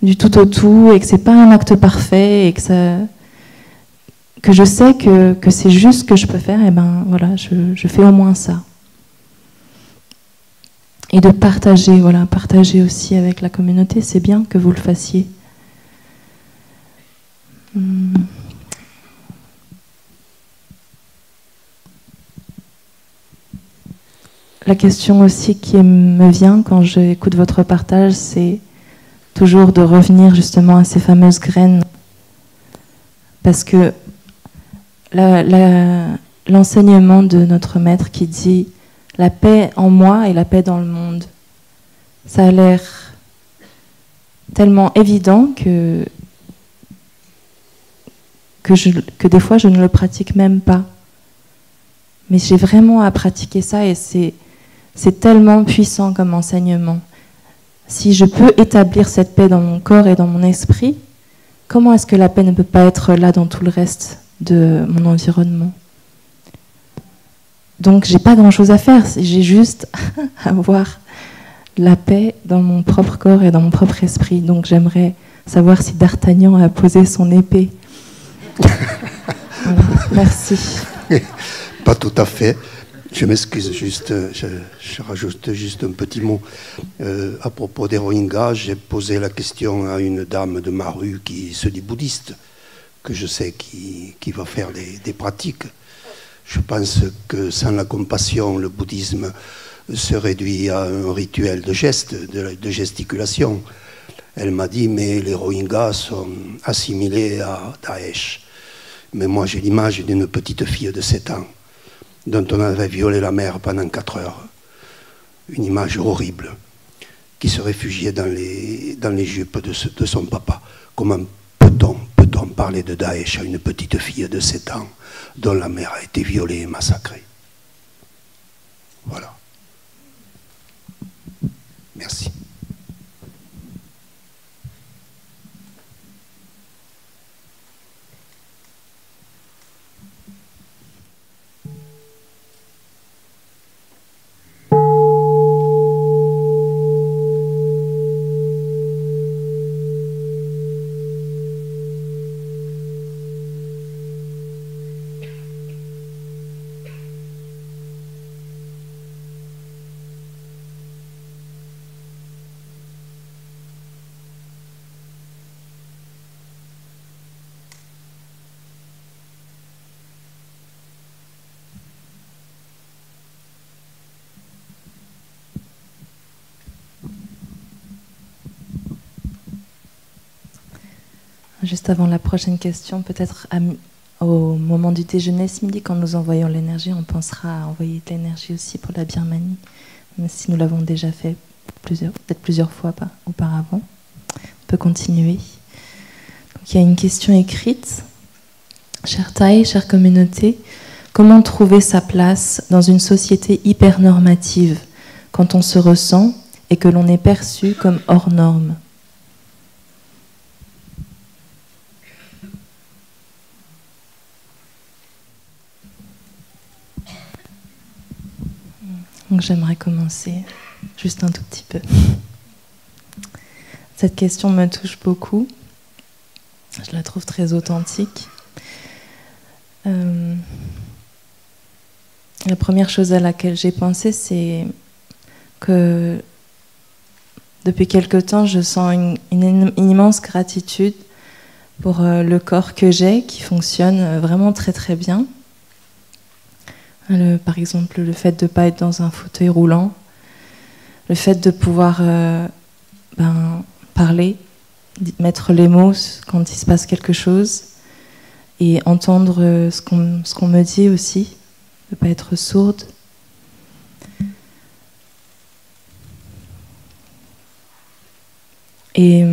du tout au tout, et que ce n'est pas un acte parfait, et que je sais que c'est juste ce que je peux faire, et voilà, je fais au moins ça. Et de partager aussi avec la communauté, c'est bien que vous le fassiez. La question aussi qui me vient quand j'écoute votre partage, c'est toujours de revenir justement à ces fameuses graines. Parce que l'enseignement de notre maître qui dit « la paix en moi et la paix dans le monde », ça a l'air tellement évident que des fois je ne le pratique même pas. Mais j'ai vraiment à pratiquer ça et c'est tellement puissant comme enseignement. Si je peux établir cette paix dans mon corps et dans mon esprit, comment est-ce que la paix ne peut pas être là dans tout le reste de mon environnement? Donc j'ai pas grand-chose à faire, j'ai juste à avoir la paix dans mon propre corps et dans mon propre esprit. Donc j'aimerais savoir si D'Artagnan a posé son épée. Voilà, merci. Pas tout à fait. Je m'excuse juste, je rajoute juste un petit mot. À propos des Rohingyas, j'ai posé la question à une dame de ma rue qui se dit bouddhiste, que je sais qui va faire des pratiques. Je pense que sans la compassion, le bouddhisme se réduit à un rituel de gestes, de gesticulation. Elle m'a dit, mais les Rohingyas sont assimilés à Daesh. Mais moi, j'ai l'image d'une petite fille de 7 ans dont on avait violé la mère pendant 4 heures. Une image horrible, qui se réfugiait dans les jupes de son papa. Comment peut-on parler de Daesh à une petite fille de 7 ans dont la mère a été violée et massacrée? Voilà. Merci. Juste avant la prochaine question, peut-être au moment du déjeuner ce midi, quand nous envoyons l'énergie, on pensera à envoyer de l'énergie aussi pour la Birmanie, même si nous l'avons déjà fait peut-être plusieurs fois auparavant. On peut continuer. Donc, il y a une question écrite. Cher Thaï, chère communauté, comment trouver sa place dans une société hyper normative quand on se ressent et que l'on est perçu comme hors norme? Donc j'aimerais commencer juste un tout petit peu. Cette question me touche beaucoup. Je la trouve très authentique. La première chose à laquelle j'ai pensé, c'est que depuis quelque temps, je sens une immense gratitude pour le corps que j'ai, qui fonctionne vraiment très très bien. Par exemple, le fait de ne pas être dans un fauteuil roulant, le fait de pouvoir parler, mettre les mots quand il se passe quelque chose et entendre ce qu'on me dit aussi, de ne pas être sourde. Et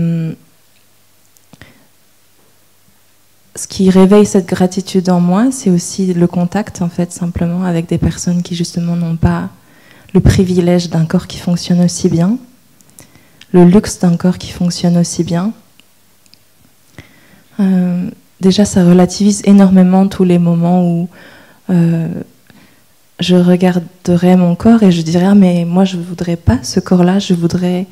ce qui réveille cette gratitude en moi, c'est aussi le contact, en fait, simplement avec des personnes qui, justement, n'ont pas le privilège d'un corps qui fonctionne aussi bien, le luxe d'un corps qui fonctionne aussi bien. Déjà, ça relativise énormément tous les moments où je regarderais mon corps et je dirais « Ah, mais moi, je ne voudrais pas ce corps-là, je voudrais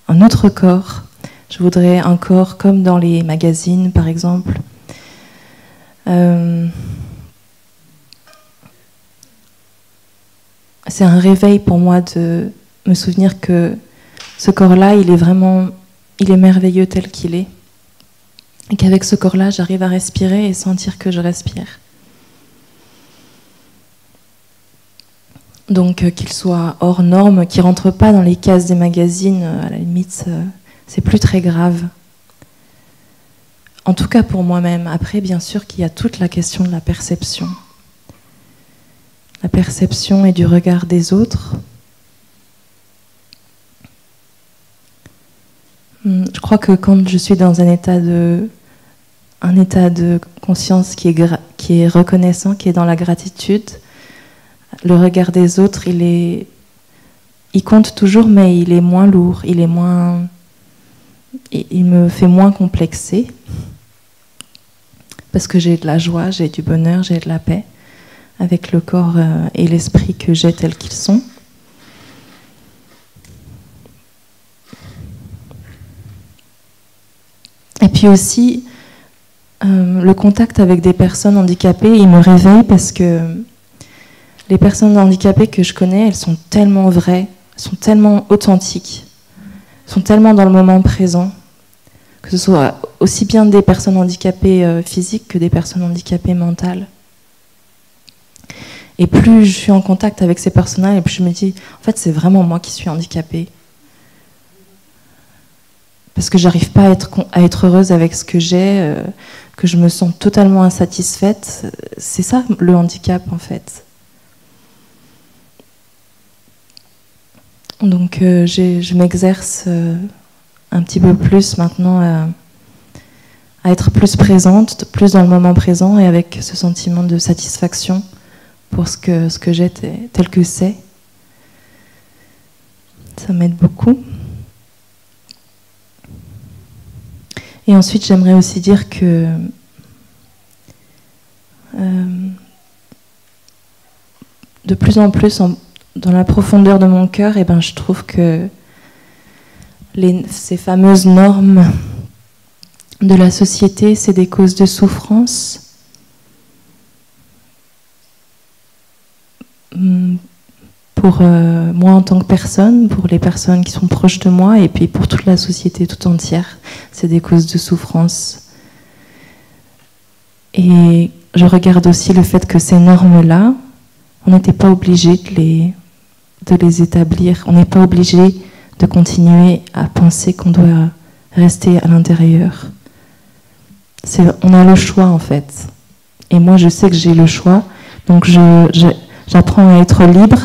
un autre corps. Je voudrais un corps comme dans les magazines, par exemple. » C'est un réveil pour moi de me souvenir que ce corps-là, il est merveilleux tel qu'il est. Et qu'avec ce corps-là, j'arrive à respirer et sentir que je respire. Donc qu'il soit hors norme, qu'il ne rentre pas dans les cases des magazines, à la limite, c'est plus très grave. En tout cas pour moi-même. Après, bien sûr qu'il y a toute la question de la perception. La perception et du regard des autres. Je crois que quand je suis dans un état de conscience qui est reconnaissant, qui est dans la gratitude, le regard des autres, il compte toujours, mais il est moins lourd, il me fait moins complexer. Parce que j'ai de la joie, j'ai du bonheur, j'ai de la paix avec le corps et l'esprit que j'ai tels qu'ils sont. Et puis aussi, le contact avec des personnes handicapées, il me réveille parce que les personnes handicapées que je connais, elles sont tellement vraies, elles sont tellement authentiques, elles sont tellement dans le moment présent, que ce soit aussi bien des personnes handicapées physiques que des personnes handicapées mentales. Et plus je suis en contact avec ces personnes-là, et plus je me dis, en fait, c'est vraiment moi qui suis handicapée. Parce que j'arrive pas à être heureuse avec ce que j'ai, que je me sens totalement insatisfaite. C'est ça le handicap, en fait. Donc je m'exerce un petit peu plus maintenant à être plus présente, plus dans le moment présent et avec ce sentiment de satisfaction pour ce que j'ai tel que c'est. Ça m'aide beaucoup. Et ensuite, j'aimerais aussi dire que de plus en plus, dans la profondeur de mon cœur, je trouve que ces fameuses normes de la société, c'est des causes de souffrance. Pour moi en tant que personne, pour les personnes qui sont proches de moi et puis pour toute la société tout entière, c'est des causes de souffrance. Et je regarde aussi le fait que ces normes-là, on n'était pas obligé de les établir, on n'est pas obligé de continuer à penser qu'on doit rester à l'intérieur. on a le choix en fait. Et moi, je sais que j'ai le choix, donc j'apprends à être libre,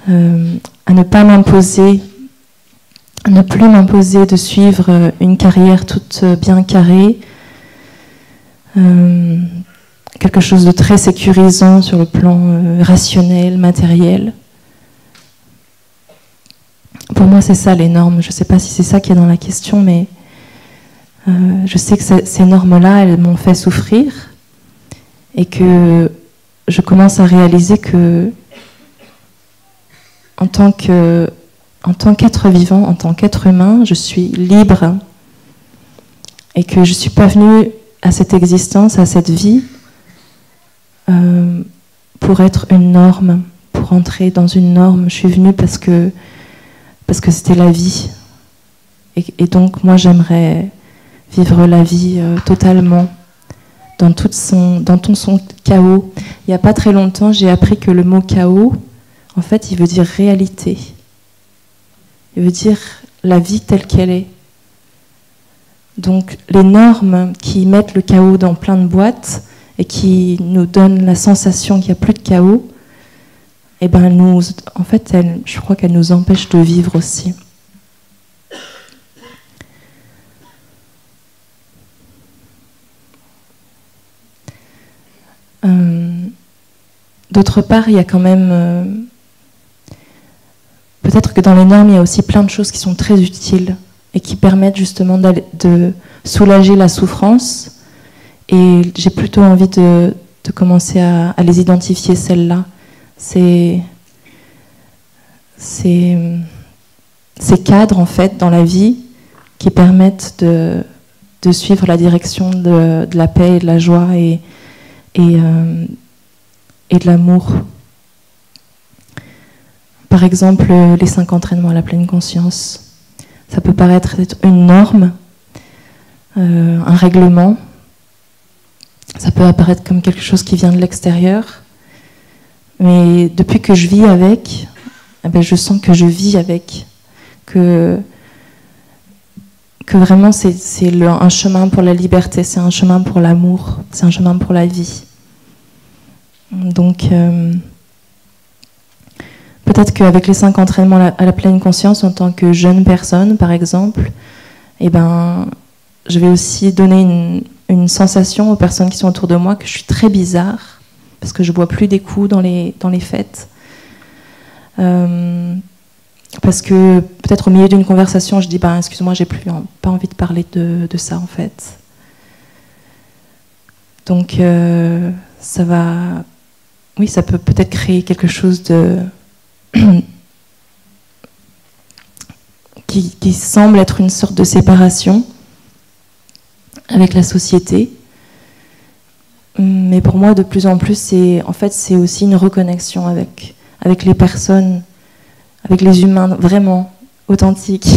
à ne pas m'imposer, à ne plus m'imposer de suivre une carrière toute bien carrée, quelque chose de très sécurisant sur le plan rationnel, matériel. Pour moi, c'est ça les normes. Je ne sais pas si c'est ça qui est dans la question, mais je sais que ces normes-là, elles m'ont fait souffrir et que je commence à réaliser que en tant qu'être vivant, en tant qu'être humain, je suis libre et que je ne suis pas venue à cette existence, à cette vie, pour être une norme, pour entrer dans une norme. Je suis venue parce que c'était la vie. Et donc, moi, j'aimerais vivre la vie totalement, dans tout son chaos. Il n'y a pas très longtemps, j'ai appris que le mot chaos, en fait, il veut dire réalité. Il veut dire la vie telle qu'elle est. Donc, les normes qui mettent le chaos dans plein de boîtes et qui nous donnent la sensation qu'il n'y a plus de chaos, eh ben, en fait, je crois qu'elles nous empêchent de vivre aussi. D'autre part, il y a quand même... peut-être que dans les normes, il y a aussi plein de choses qui sont très utiles et qui permettent justement de soulager la souffrance. Et j'ai plutôt envie de commencer à les identifier, celles-là. Ces cadres, en fait, dans la vie qui permettent de suivre la direction de la paix et de la joie et de l'amour. Par exemple, les 5 entraînements à la pleine conscience. Ça peut paraître être une norme, un règlement. Ça peut apparaître comme quelque chose qui vient de l'extérieur. Mais depuis que je vis avec, eh ben, je sens que je vis avec. Que vraiment c'est un chemin pour la liberté, c'est un chemin pour l'amour, c'est un chemin pour la vie. Donc, peut-être qu'avec les 5 entraînements à la pleine conscience, en tant que jeune personne, par exemple, eh ben, je vais aussi donner une sensation aux personnes qui sont autour de moi que je suis très bizarre, parce que je bois plus des coups dans les fêtes. Parce que peut-être au milieu d'une conversation, je dis ben, excuse-moi, j'ai pas envie de parler de ça en fait. Donc ça va, oui, ça peut peut-être créer quelque chose de qui semble être une sorte de séparation avec la société. Mais pour moi, de plus en plus, c'est aussi une reconnexion avec les personnes, avec les humains vraiment authentiques.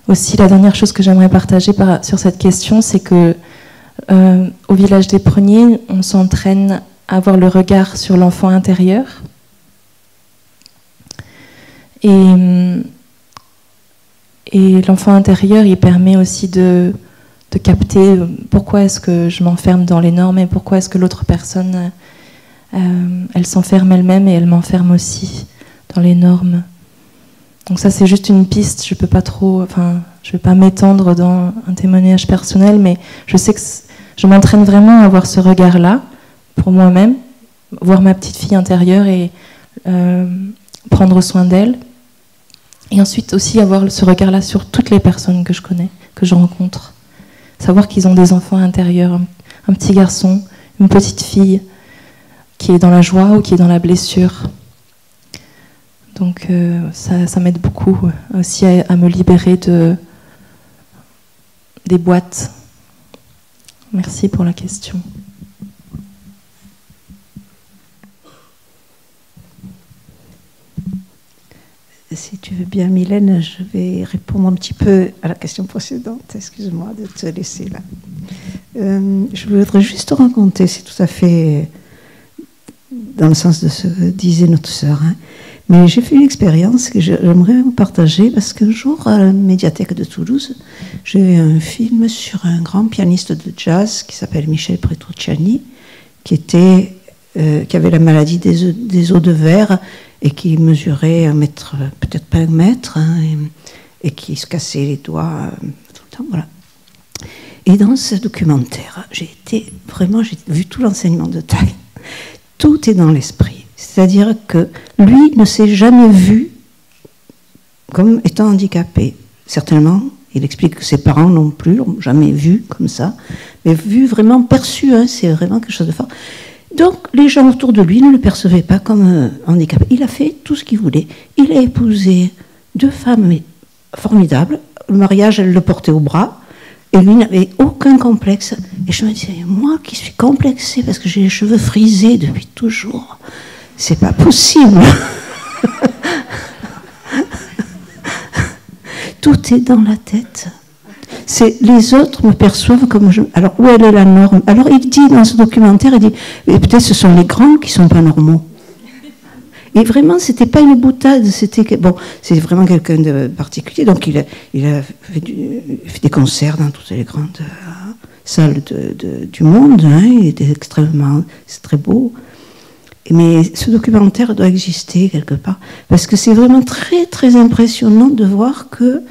Aussi, la dernière chose que j'aimerais partager sur cette question, c'est que au village des Pruniers, on s'entraîne à avoir le regard sur l'enfant intérieur. Et l'enfant intérieur, il permet aussi de capter pourquoi est-ce que je m'enferme dans les normes et pourquoi est-ce que l'autre personne, elle s'enferme elle-même et elle m'enferme aussi dans les normes. Donc ça, c'est juste une piste. Je peux pas trop, je vais pas m'étendre dans un témoignage personnel, mais je sais que je m'entraîne vraiment à avoir ce regard-là pour moi-même, voir ma petite fille intérieure et prendre soin d'elle. Et ensuite aussi avoir ce regard-là sur toutes les personnes que je connais, que je rencontre. Savoir qu'ils ont des enfants intérieurs, un petit garçon, une petite fille qui est dans la joie ou qui est dans la blessure. Donc ça m'aide beaucoup aussi à me libérer des boîtes. Merci pour la question. Si tu veux bien, Mylène, je vais répondre un petit peu à la question précédente. Excuse-moi de te laisser là. Je voudrais juste te raconter, c'est tout à fait dans le sens de ce que disait notre sœur. Hein. Mais j'ai fait une expérience que j'aimerais vous partager parce qu'un jour, à la médiathèque de Toulouse, j'ai vu un film sur un grand pianiste de jazz qui s'appelle Michel Petrucciani, qui avait la maladie des os de verre et qui mesurait 1 mètre, peut-être pas 1 mètre, hein, et qui se cassait les doigts tout le temps. Voilà. Et dans ce documentaire, j'ai vu tout l'enseignement de taille. Tout est dans l'esprit. C'est-à-dire que lui ne s'est jamais vu comme étant handicapé. Certainement, il explique que ses parents non plus l'ont jamais vu comme ça, mais vu vraiment perçu, hein, c'est vraiment quelque chose de fort. Donc les gens autour de lui ne le percevaient pas comme handicapé. Il a fait tout ce qu'il voulait. Il a épousé 2 femmes formidables. Le mariage, elle le portait au bras. Et lui n'avait aucun complexe. Et je me disais, moi qui suis complexée parce que j'ai les cheveux frisés depuis toujours, c'est pas possible. Tout est dans la tête. Les autres me perçoivent comme je... Alors, où elle est la norme? Alors, il dit dans ce documentaire, il dit, peut-être ce sont les grands qui sont pas normaux. Et vraiment, c'était pas une boutade, c'est vraiment quelqu'un de particulier. Donc, il a fait des concerts dans toutes les grandes salles du monde. Hein, il était c'est très beau. Mais ce documentaire doit exister quelque part, parce que c'est vraiment très, très impressionnant de voir que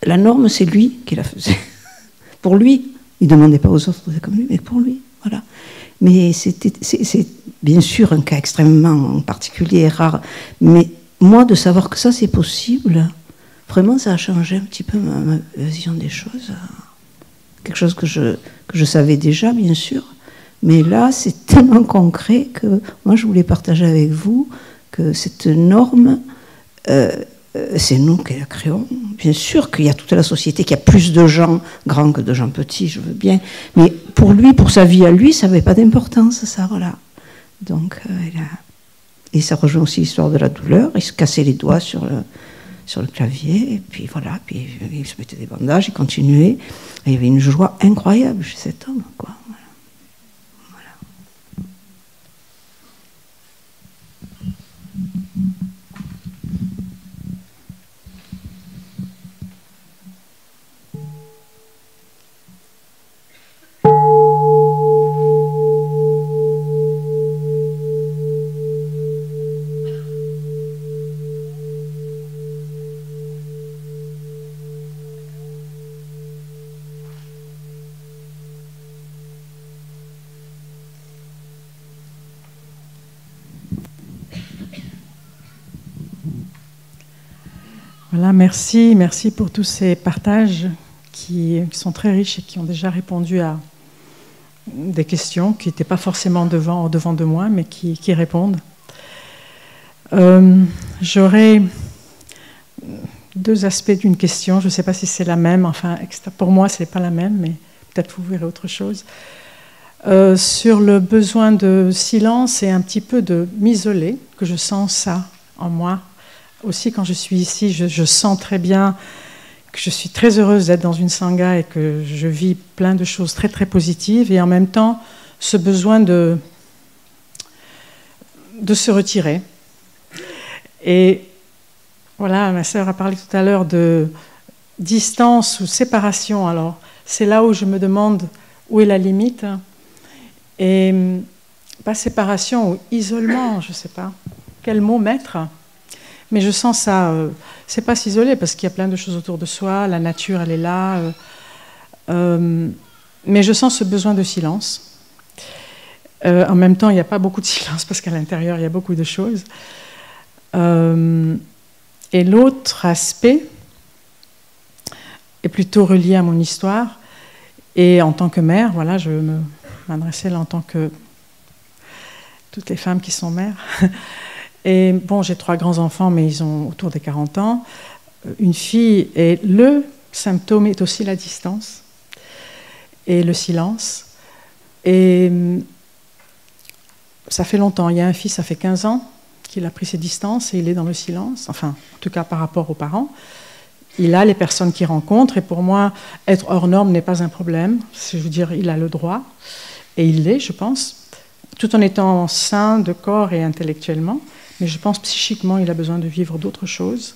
la norme, c'est lui qui la faisait. Pour lui, il ne demandait pas aux autres de faire comme lui, mais pour lui, voilà. Mais c'est bien sûr un cas extrêmement particulier et rare. Mais moi, de savoir que ça, c'est possible, vraiment, ça a changé un petit peu ma vision des choses. Quelque chose que je savais déjà, bien sûr. Mais là, c'est tellement concret que moi, je voulais partager avec vous que cette norme, c'est nous qui la créons. Bien sûr qu'il y a toute la société, qu'il y a plus de gens grands que de gens petits, je veux bien. Mais pour lui, pour sa vie à lui, ça n'avait pas d'importance, ça, voilà. Donc, et ça rejoint aussi l'histoire de la douleur. Il se cassait les doigts sur le clavier, et puis voilà, puis il se mettait des bandages, il continuait. Et il y avait une joie incroyable chez cet homme, quoi. Voilà, merci pour tous ces partages qui sont très riches et qui ont déjà répondu à des questions qui n'étaient pas forcément devant de moi, mais qui répondent. J'aurais 2 aspects d'une question, je ne sais pas si c'est la même, enfin, pour moi, ce n'est pas la même, mais peut-être vous verrez autre chose. Sur le besoin de silence et un petit peu de m'isoler, que je sens ça en moi. Aussi, quand je suis ici, je sens très bien que je suis très heureuse d'être dans une sangha et que je vis plein de choses très, très positives. Et en même temps, ce besoin de se retirer. Et voilà, ma sœur a parlé tout à l'heure de distance ou séparation. Alors, c'est là où je me demande où est la limite. Et pas séparation ou isolement, je ne sais pas. Quel mot mettre ? Mais je sens ça, c'est pas s'isoler parce qu'il y a plein de choses autour de soi, la nature elle est là, mais je sens ce besoin de silence. En même temps, il n'y a pas beaucoup de silence parce qu'à l'intérieur il y a beaucoup de choses. Et l'autre aspect est plutôt relié à mon histoire. Et en tant que mère, voilà, je m'adressais là en tant que toutes les femmes qui sont mères. Et bon, j'ai 3 grands-enfants, mais ils ont autour des 40 ans. Une fille, et le symptôme est aussi la distance et le silence. Et ça fait longtemps. Il y a un fils, ça fait 15 ans qu'il a pris ses distances et il est dans le silence. Enfin, en tout cas par rapport aux parents. Il a les personnes qu'il rencontre et pour moi, être hors norme n'est pas un problème. Je veux dire, il a le droit et il l'est, je pense. tout en étant sain de corps et intellectuellement, mais je pense psychiquement il a besoin de vivre d'autres choses.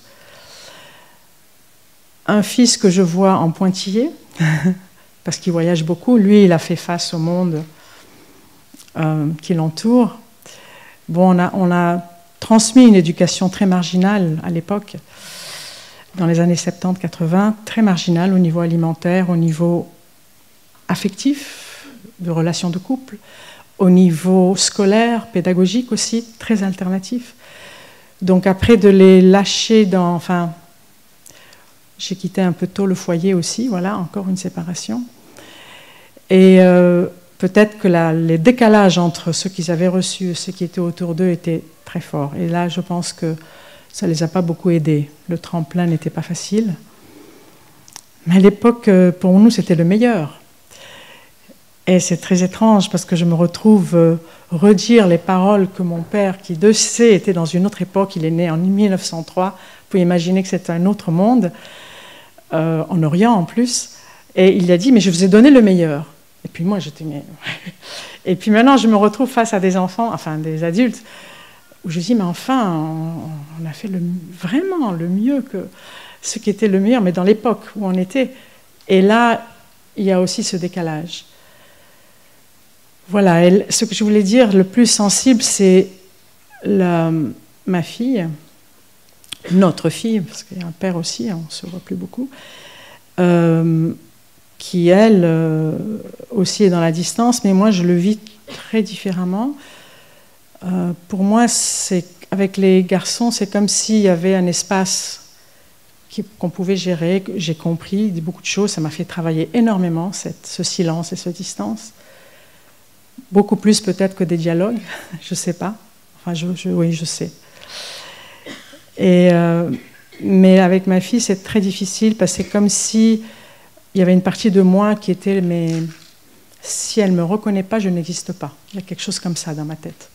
Un fils que je vois en pointillé, parce qu'il voyage beaucoup, lui il a fait face au monde qui l'entoure. Bon, on a transmis une éducation très marginale à l'époque, dans les années 70-80, très marginale au niveau alimentaire, au niveau affectif, de relations de couple, au niveau scolaire, pédagogique aussi, très alternatif. Donc après de les lâcher dans... Enfin, j'ai quitté un peu tôt le foyer aussi, voilà, encore une séparation. Et peut-être que les décalages entre ceux qu'ils avaient reçus et ceux qui étaient autour d'eux étaient très forts. Et là, je pense que ça ne les a pas beaucoup aidés. Le tremplin n'était pas facile. Mais à l'époque, pour nous, c'était le meilleur. Et c'est très étrange parce que je me retrouve redire les paroles que mon père, qui de C était dans une autre époque, il est né en 1903, vous pouvez imaginer que c'est un autre monde, en Orient en plus, et il a dit, mais je vous ai donné le meilleur. Et puis moi, j'étais... Mais... Et puis maintenant, je me retrouve face à des enfants, enfin des adultes, où je dis, mais enfin, on a fait vraiment le mieux que ce qui était le meilleur, mais dans l'époque où on était. Et là, il y a aussi ce décalage. Voilà, et ce que je voulais dire, le plus sensible, c'est ma fille, notre fille, parce qu'il y a un père aussi, on ne se voit plus beaucoup, qui, elle, aussi est dans la distance, mais moi, je le vis très différemment. Pour moi, avec les garçons, c'est comme s'il y avait un espace qu'on pouvait gérer. J'ai compris beaucoup de choses, ça m'a fait travailler énormément, ce silence et cette distance. Beaucoup plus peut-être que des dialogues, je ne sais pas. Enfin, oui, je sais. Mais avec ma fille, c'est très difficile parce que c'est comme si il y avait une partie de moi qui était, mais si elle ne me reconnaît pas, je n'existe pas. Il y a quelque chose comme ça dans ma tête.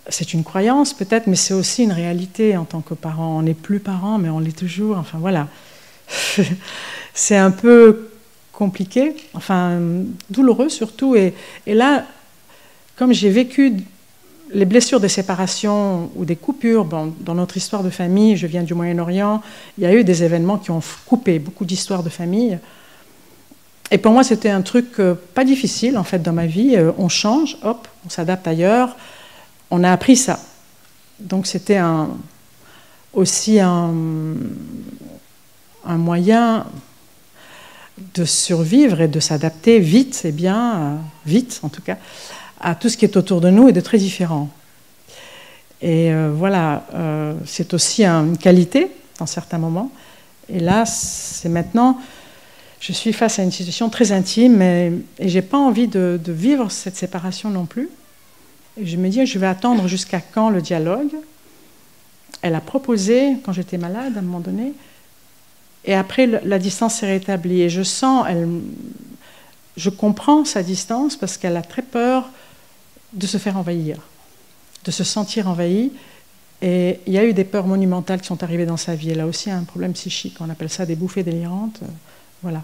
C'est une croyance peut-être, mais c'est aussi une réalité en tant que parent. On n'est plus parent, mais on l'est toujours. Enfin voilà. C'est un peu compliqué, enfin douloureux surtout. Et là, comme j'ai vécu les blessures des séparations ou des coupures, bon, dans notre histoire de famille, je viens du Moyen-Orient, il y a eu des événements qui ont coupé beaucoup d'histoires de famille. Et pour moi, c'était un truc pas difficile en fait dans ma vie. On change, hop, on s'adapte ailleurs. On a appris ça. Donc c'était aussi un moyen de survivre et de s'adapter vite, et bien, vite en tout cas, à tout ce qui est autour de nous et de très différent. Et voilà, c'est aussi une qualité dans certains moments. Et là, c'est maintenant, je suis face à une situation très intime et je n'ai pas envie de vivre cette séparation non plus. Et je me dis, je vais attendre jusqu'à quand le dialogue. Elle a proposé, quand j'étais malade, à un moment donné, et après, la distance s'est rétablie. Et je sens, je comprends sa distance parce qu'elle a très peur de se faire envahir, de se sentir envahie. Et il y a eu des peurs monumentales qui sont arrivées dans sa vie. Elle a aussi un problème psychique, on appelle ça des bouffées délirantes. Voilà.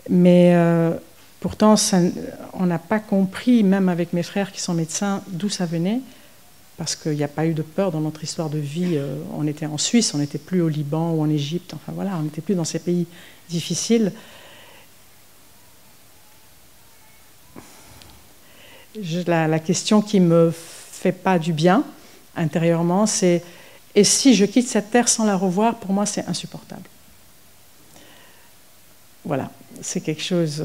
Mais pourtant, on n'a pas compris, même avec mes frères qui sont médecins, d'où ça venait. Parce qu'il n'y a pas eu de peur dans notre histoire de vie. On était en Suisse, on n'était plus au Liban ou en Égypte. Enfin voilà, on n'était plus dans ces pays difficiles. La question qui ne me fait pas du bien intérieurement, c'est « et si je quitte cette terre sans la revoir, pour moi c'est insupportable ». Voilà, c'est quelque chose,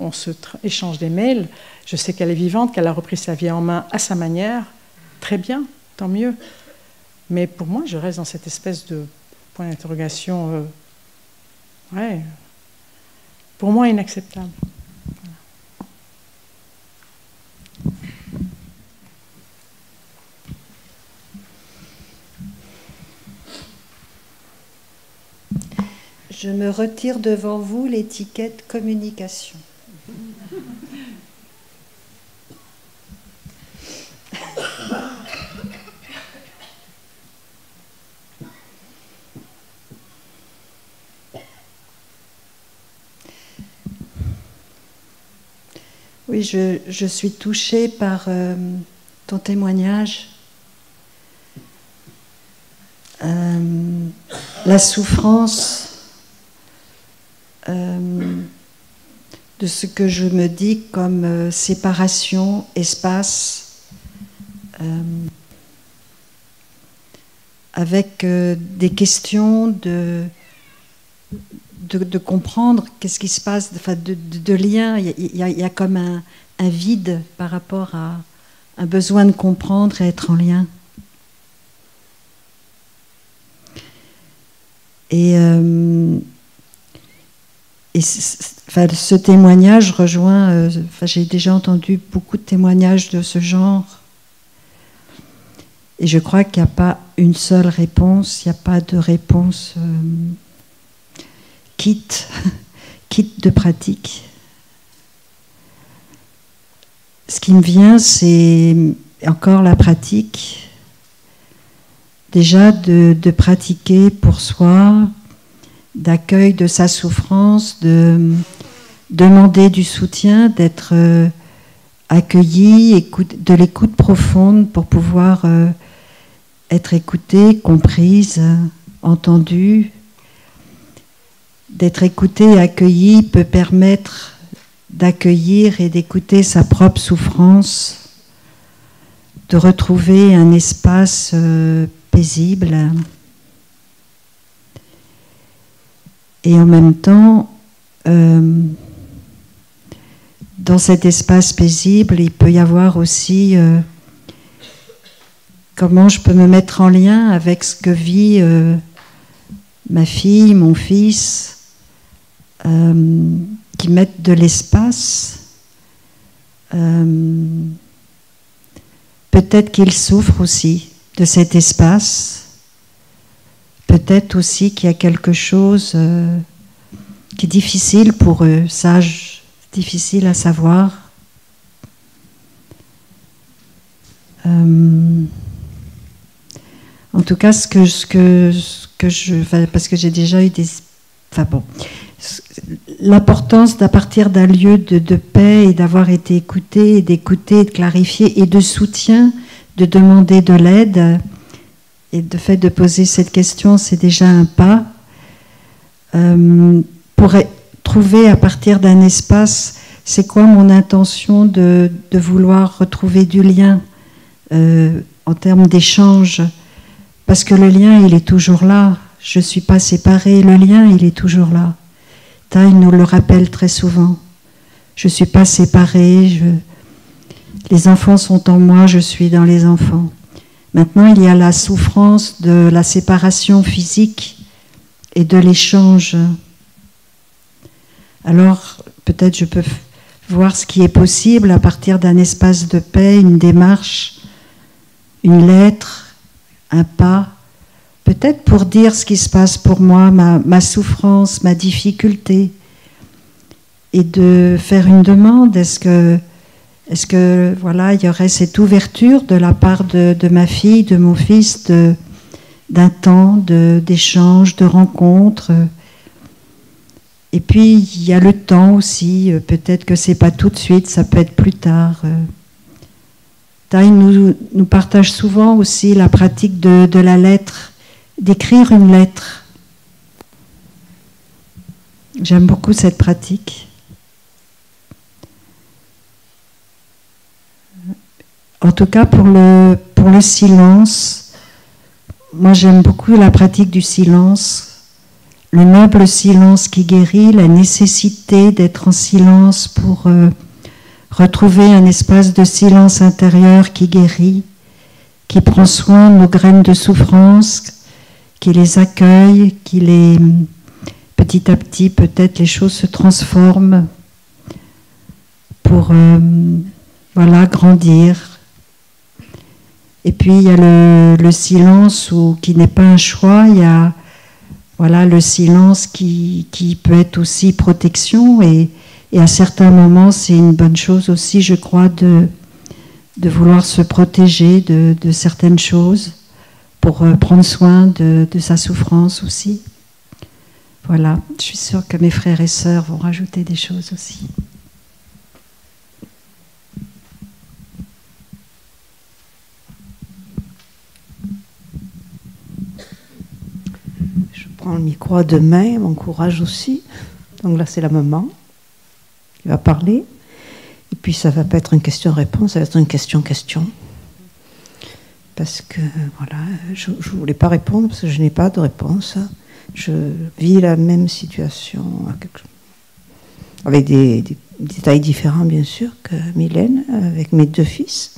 on se échange des mails, je sais qu'elle est vivante, qu'elle a repris sa vie en main à sa manière, très bien, tant mieux. Mais pour moi, je reste dans cette espèce de point d'interrogation, ouais, pour moi inacceptable. Je me retire devant vous l'étiquette communication. Oui, je suis touchée par ton témoignage. La souffrance de ce que je me dis comme séparation, espace, avec des questions de comprendre qu'est-ce qui se passe, enfin de lien. Il y a comme un vide par rapport à un besoin de comprendre et être en lien. Et ce témoignage rejoint, j'ai déjà entendu beaucoup de témoignages de ce genre, et je crois qu'il n'y a pas une seule réponse, il n'y a pas de réponse quitte de pratique. Ce qui me vient, c'est encore la pratique, déjà de pratiquer pour soi, d'accueil de sa souffrance, de demander du soutien, d'être accueilli, de l'écoute profonde pour pouvoir être écoutée, comprise, entendue. D'être écoutée et accueillie peut permettre d'accueillir et d'écouter sa propre souffrance, de retrouver un espace paisible. Et en même temps, dans cet espace paisible, il peut y avoir aussi comment je peux me mettre en lien avec ce que vit ma fille, mon fils, qui mettent de l'espace. Peut-être qu'ils souffrent aussi de cet espace. Peut-être aussi qu'il y a quelque chose qui est difficile pour eux, difficile à savoir. En tout cas, parce que j'ai déjà eu des... Enfin bon, l'importance d'à partir d'un lieu de paix et d'avoir été écouté, et d'écouter, et de clarifier, et de soutien, de demander de l'aide... Et le fait de poser cette question, c'est déjà un pas pour trouver à partir d'un espace, c'est quoi mon intention de vouloir retrouver du lien en termes d'échange. Parce que le lien, il est toujours là. Je ne suis pas séparée. Le lien, il est toujours là. Thay nous le rappelle très souvent. Je ne suis pas séparée. Les enfants sont en moi, je suis dans les enfants. Maintenant, il y a la souffrance de la séparation physique et de l'échange. Alors, peut-être je peux voir ce qui est possible à partir d'un espace de paix, une démarche, une lettre, un pas, peut-être pour dire ce qui se passe pour moi, ma souffrance, ma difficulté, et de faire une demande. Est-ce que voilà, il y aurait cette ouverture de la part de ma fille, de mon fils, d'un temps d'échange, de rencontre. Et puis il y a le temps aussi, peut-être que c'est pas tout de suite, ça peut être plus tard. Thay nous partage souvent aussi la pratique de la lettre, d'écrire une lettre. J'aime beaucoup cette pratique. En tout cas, pour le silence, moi j'aime beaucoup la pratique du silence, le noble silence qui guérit, la nécessité d'être en silence pour retrouver un espace de silence intérieur qui guérit, qui prend soin de nos graines de souffrance, qui les accueille, qui les... Petit à petit, peut-être les choses se transforment pour voilà, grandir. Et puis il y a le silence qui n'est pas un choix, il y a voilà, le silence qui peut être aussi protection et à certains moments c'est une bonne chose aussi, je crois, de vouloir se protéger de certaines choses pour prendre soin de sa souffrance aussi. Voilà, je suis sûre que mes frères et sœurs vont rajouter des choses aussi. prends le micro à deux mains, mon courage aussi. Donc là, c'est la maman qui va parler. Et puis, ça ne va pas être une question-réponse, ça va être une question-question. Parce que, voilà, je ne voulais pas répondre parce que je n'ai pas de réponse. Je vis la même situation avec des détails différents, bien sûr, que Mylène, avec mes deux fils.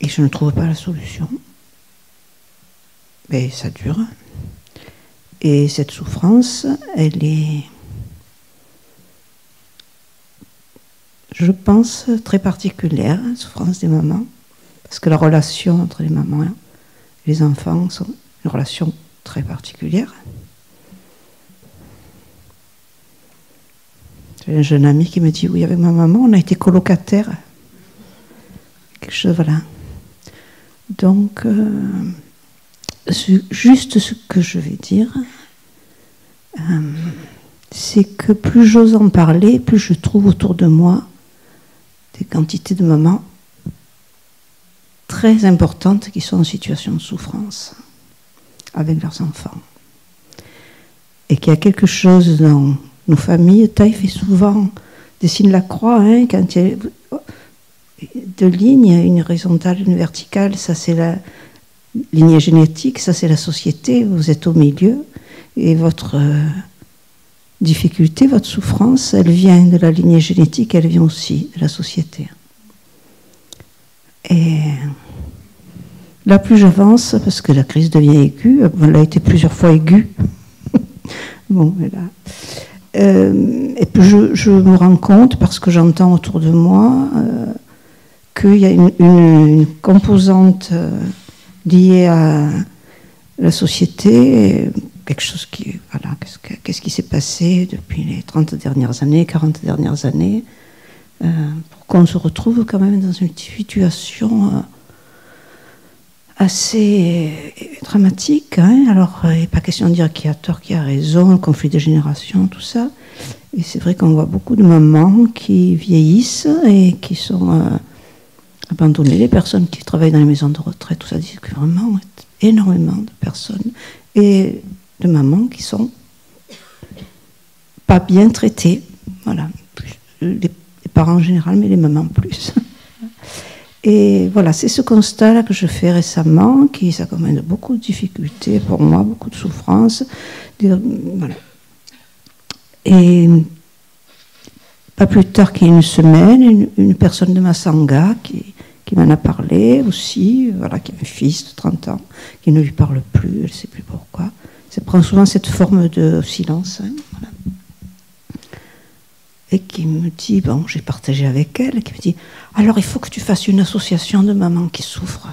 Et je ne trouve pas la solution. Mais ça dure. Et cette souffrance, elle est, je pense, très particulière, la souffrance des mamans. Parce que la relation entre les mamans et les enfants sont une relation très particulière. J'ai un jeune ami qui me dit, oui, avec ma maman, on a été colocataires. Quelque chose, voilà. Donc, juste ce que je vais dire, c'est que plus j'ose en parler, plus je trouve autour de moi des quantités de mamans très importantes qui sont en situation de souffrance avec leurs enfants. Et qu'il y a quelque chose dans nos familles. Taï fait souvent, dessine la croix, hein, quand il y a deux lignes, une horizontale, une verticale, ça c'est la lignée génétique, ça c'est la société, vous êtes au milieu, et votre difficulté, votre souffrance, elle vient de la lignée génétique, elle vient aussi de la société. Et là, plus j'avance, parce que la crise devient aiguë, elle a été plusieurs fois aiguë, bon, là. Et puis je me rends compte, parce que j'entends autour de moi, qu'il y a une composante liée à la société, quelque chose qui, voilà, qu'est-ce qui s'est passé depuis les 30 dernières années, 40 dernières années, pour qu'on se retrouve quand même dans une situation assez dramatique, hein. Alors, il n'est pas question de dire qui a tort, qui a raison, le conflit de génération, tout ça. Et c'est vrai qu'on voit beaucoup de mamans qui vieillissent et qui sont abandonnées. Les personnes qui travaillent dans les maisons de retraite, tout ça, disent que vraiment énormément de personnes et de mamans qui sont pas bien traitées. Voilà, les parents en général, mais les mamans plus. Et voilà, c'est ce constat-là que je fais récemment, qui s'accompagne de beaucoup de difficultés pour moi, beaucoup de souffrances. Voilà. Et pas plus tard qu'il y a une semaine, une personne de ma sangha qui m'en a parlé aussi, voilà, qui a un fils de 30 ans, qui ne lui parle plus, elle ne sait plus pourquoi. Ça prend souvent cette forme de silence. Hein, voilà. Et qui me dit, bon, j'ai partagé avec elle, qui me dit, alors il faut que tu fasses une association de mamans qui souffrent.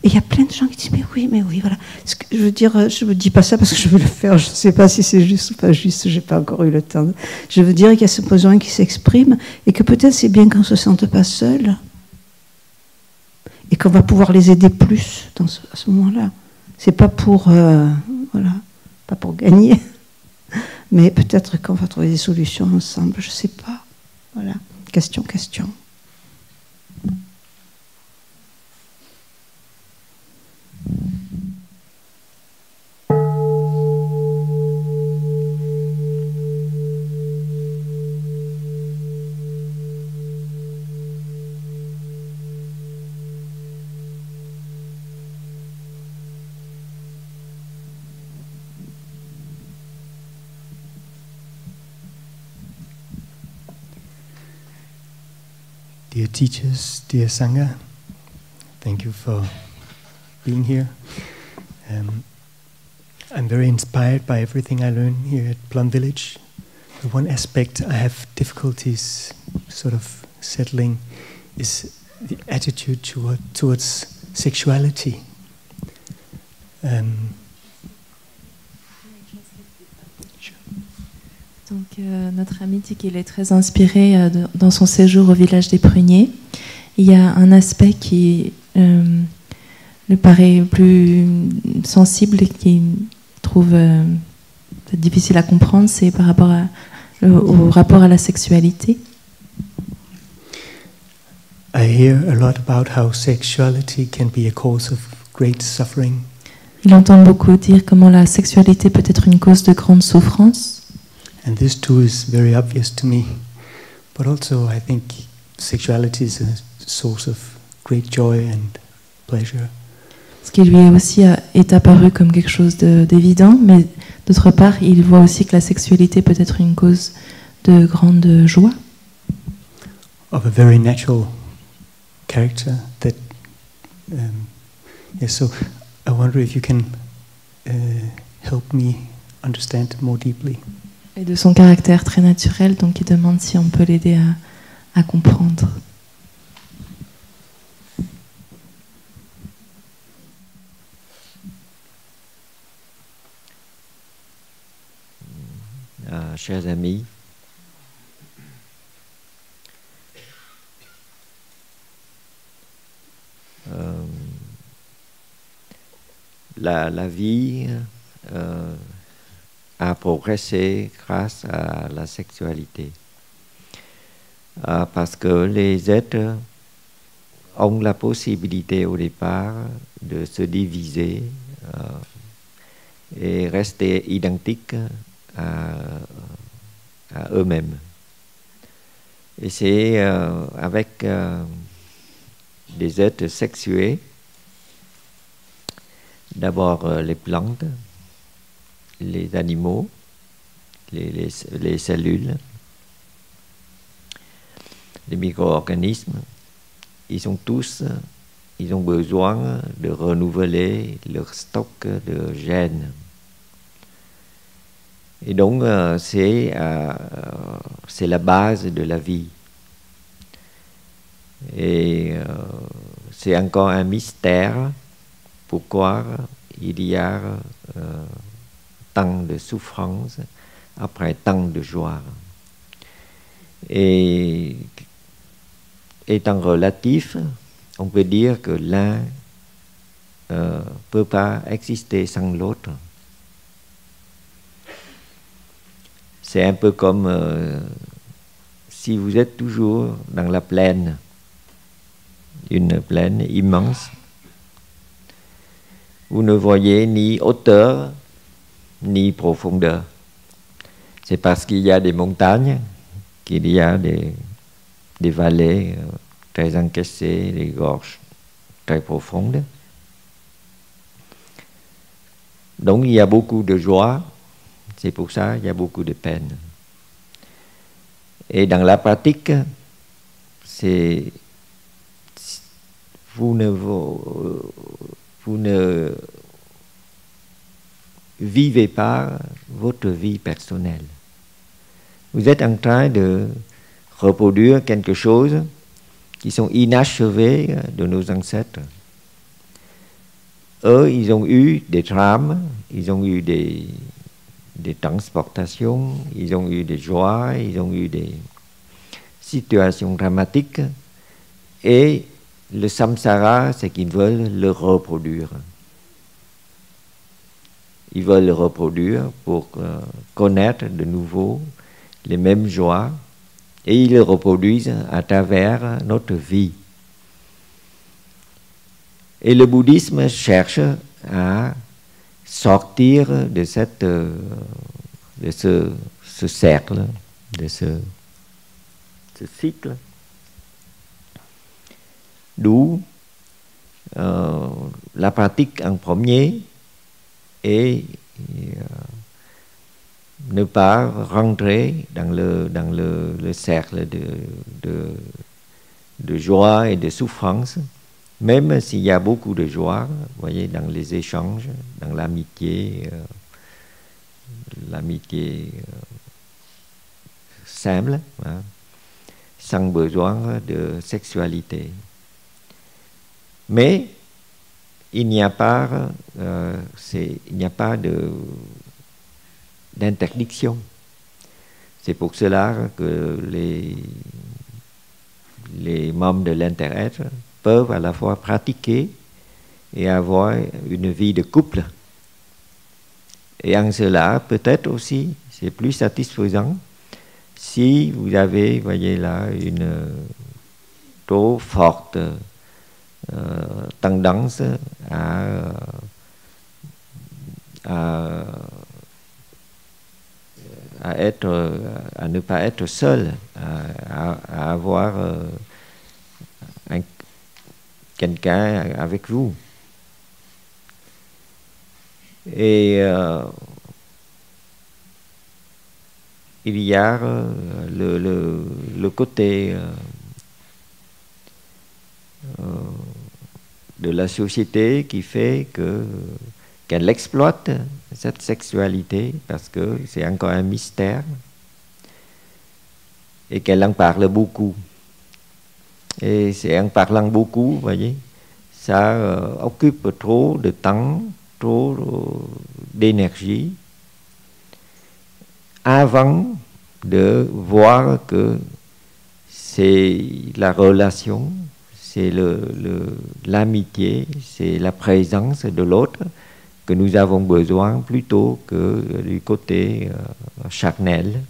Et il y a plein de gens qui disent, mais oui, voilà. Ce que je veux dire, je ne dis pas ça parce que je veux le faire, je ne sais pas si c'est juste ou pas juste, je n'ai pas encore eu le temps. Je veux dire qu'il y a ce besoin qui s'exprime et que peut-être c'est bien qu'on ne se sente pas seul et qu'on va pouvoir les aider plus à ce moment-là. C'est pas pour, voilà, pas pour gagner. Mais peut-être qu'on va trouver des solutions ensemble, je ne sais pas. Voilà, question. Dear teachers, dear Sangha, thank you for being here. I'm very inspired by everything I learn here at Plum Village. The one aspect I have difficulties sort of settling is the attitude towards sexuality. Donc notre ami dit qu'il est très inspiré dans son séjour au village des Pruniers. Il y a un aspect qui lui paraît plus sensible et qui trouve difficile à comprendre, c'est par rapport au rapport à la sexualité. I hear a lot about how sexuality can be a cause of great suffering. Il entend beaucoup dire comment la sexualité peut être une cause de grande souffrance. And this too is very obvious to me. But also I think sexuality is a source of great joy and pleasure. Ce qui lui aussi est apparu comme quelque chose d'évident, mais d'autre part, il voit aussi que la sexualité peut être une cause de grande joie. Of a very natural character that yes, so I wonder if you can help me understand more deeply. Et de son caractère très naturel, donc il demande si on peut l'aider à comprendre. Chers amis, la vie a progressé grâce à la sexualité. Parce que les êtres ont la possibilité au départ de se diviser et rester identiques à eux-mêmes. Et c'est avec des êtres sexués, d'abord les plantes, les animaux, les cellules, les micro-organismes, ils ont besoin de renouveler leur stock de gènes. Et donc, c'est la base de la vie. Et c'est encore un mystère pourquoi il y a tant de souffrance après tant de joie. Et étant relatif, on peut dire que l'un ne peut pas exister sans l'autre. C'est un peu comme si vous êtes toujours dans la plaine, une plaine immense. Vous ne voyez ni hauteur ni profondeur. C'est parce qu'il y a des montagnes qu'il y a des vallées très encaissées, des gorges très profondes. Donc il y a beaucoup de joie. C'est pour ça qu'il y a beaucoup de peine. Et dans la pratique, vous ne vivez pas votre vie personnelle. Vous êtes en train de reproduire quelque chose qui sont inachevés de nos ancêtres. Eux, ils ont eu des drames, ils ont eu des transportations, ils ont eu des joies, ils ont eu des situations dramatiques. Et le samsara, c'est qu'ils veulent le reproduire. Ils veulent le reproduire pour connaître de nouveau les mêmes joies. Et ils le reproduisent à travers notre vie. Et le bouddhisme cherche à sortir de ce cercle, de ce cycle. D'où la pratique en premier et ne pas rentrer dans le cercle de joie et de souffrance, même s'il y a beaucoup de joie, vous voyez, dans les échanges, dans l'amitié simple, hein, sans besoin de sexualité. Mais il n'y a pas d'interdiction. C'est pour cela que les membres de l'inter-être peuvent à la fois pratiquer et avoir une vie de couple. Et en cela, peut-être aussi, c'est plus satisfaisant si vous avez, voyez là, une trop forte tendance à ne pas être seul, à avoir quelqu'un avec vous. Et il y a le côté de la société qui fait qu'elle exploite cette sexualité parce que c'est encore un mystère et qu'elle en parle beaucoup. Et c'est en parlant beaucoup, vous voyez, ça occupe trop de temps, trop d'énergie avant de voir que c'est la relation, c'est l'amitié, c'est la présence de l'autre que nous avons besoin plutôt que du côté charnel.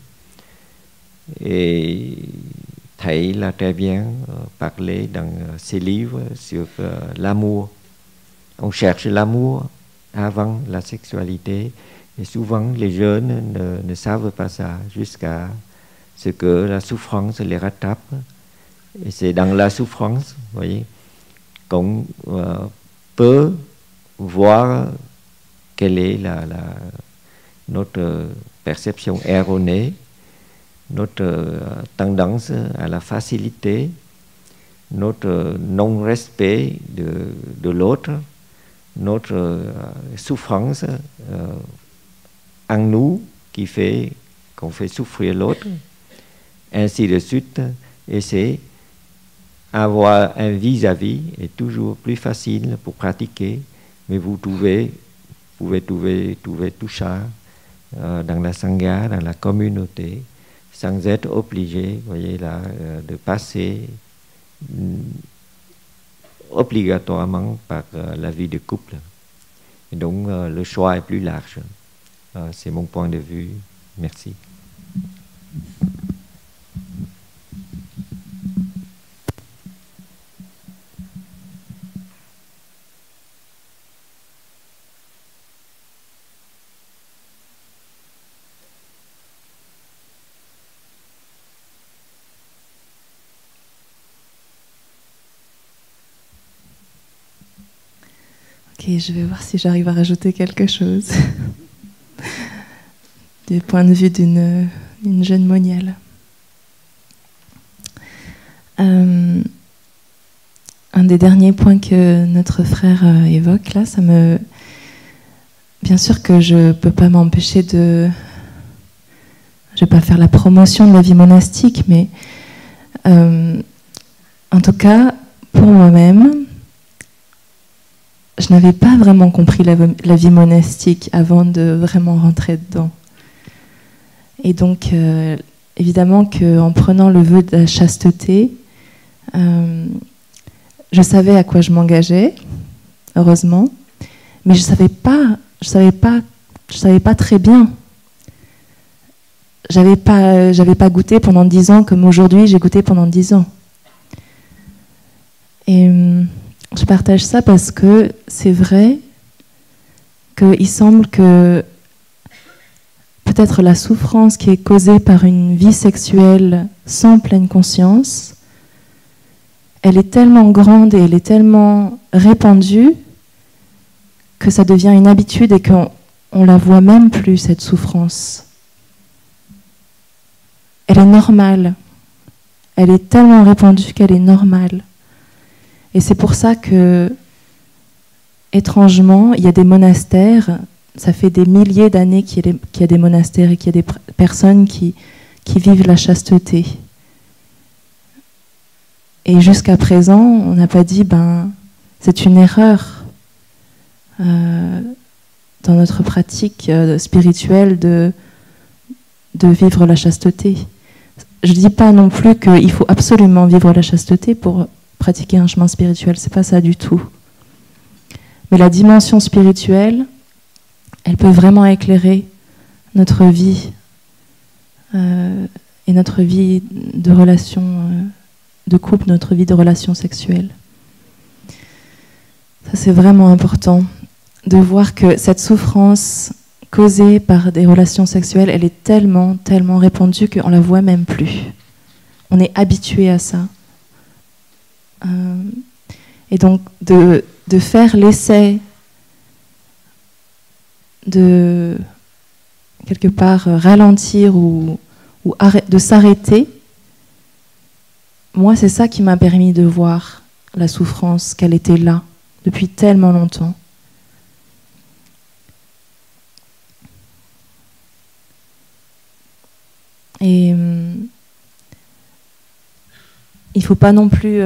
Et Thầy l'a très bien parlé dans ses livres sur l'amour. On cherche l'amour avant la sexualité et souvent les jeunes ne savent pas ça jusqu'à ce que la souffrance les rattrape. Et c'est dans la souffrance, vous voyez, qu'on peut voir quelle est notre perception erronée, notre tendance à la facilité, notre non-respect de l'autre, notre souffrance en nous qui fait qu'on fait souffrir l'autre, ainsi de suite. Et c'est avoir un vis-à-vis est toujours plus facile pour pratiquer, mais vous pouvez trouver tout ça dans la sangha, dans la communauté, sans être obligé, vous voyez là, de passer obligatoirement par la vie de couple. Et donc le choix est plus large. C'est mon point de vue. Merci. Ok, je vais voir si j'arrive à rajouter quelque chose du point de vue d'une jeune moniale. Un des derniers points que notre frère évoque là, bien sûr que je ne peux pas m'empêcher je ne vais pas faire la promotion de la vie monastique, mais en tout cas, pour moi-même, je n'avais pas vraiment compris la vie monastique avant de vraiment rentrer dedans. Et donc, évidemment qu'en prenant le vœu de la chasteté, je savais à quoi je m'engageais, heureusement, mais je savais pas très bien. J'avais pas goûté pendant 10 ans comme aujourd'hui j'ai goûté pendant 10 ans. Et je partage ça parce que c'est vrai qu'il semble que peut-être la souffrance qui est causée par une vie sexuelle sans pleine conscience, elle est tellement grande et elle est tellement répandue que ça devient une habitude et qu'on la voit même plus, cette souffrance. Elle est normale. Elle est tellement répandue qu'elle est normale. Et c'est pour ça que, étrangement, il y a des monastères, ça fait des milliers d'années qu'il y a des monastères et qu'il y a des personnes qui vivent la chasteté. Et jusqu'à présent, on n'a pas dit, c'est une erreur dans notre pratique spirituelle de vivre la chasteté. Je ne dis pas non plus qu'il faut absolument vivre la chasteté pour pratiquer un chemin spirituel, c'est pas ça du tout. Mais la dimension spirituelle, elle peut vraiment éclairer notre vie et notre vie de relation de couple, notre vie de relation sexuelle. Ça, c'est vraiment important de voir que cette souffrance causée par des relations sexuelles, elle est tellement, tellement répandue qu'on la voit même plus. On est habitué à ça. Et donc, de faire l'essai de, quelque part, ralentir ou de s'arrêter, moi, c'est ça qui m'a permis de voir la souffrance, qu'elle était là depuis tellement longtemps. Et il ne faut pas non plus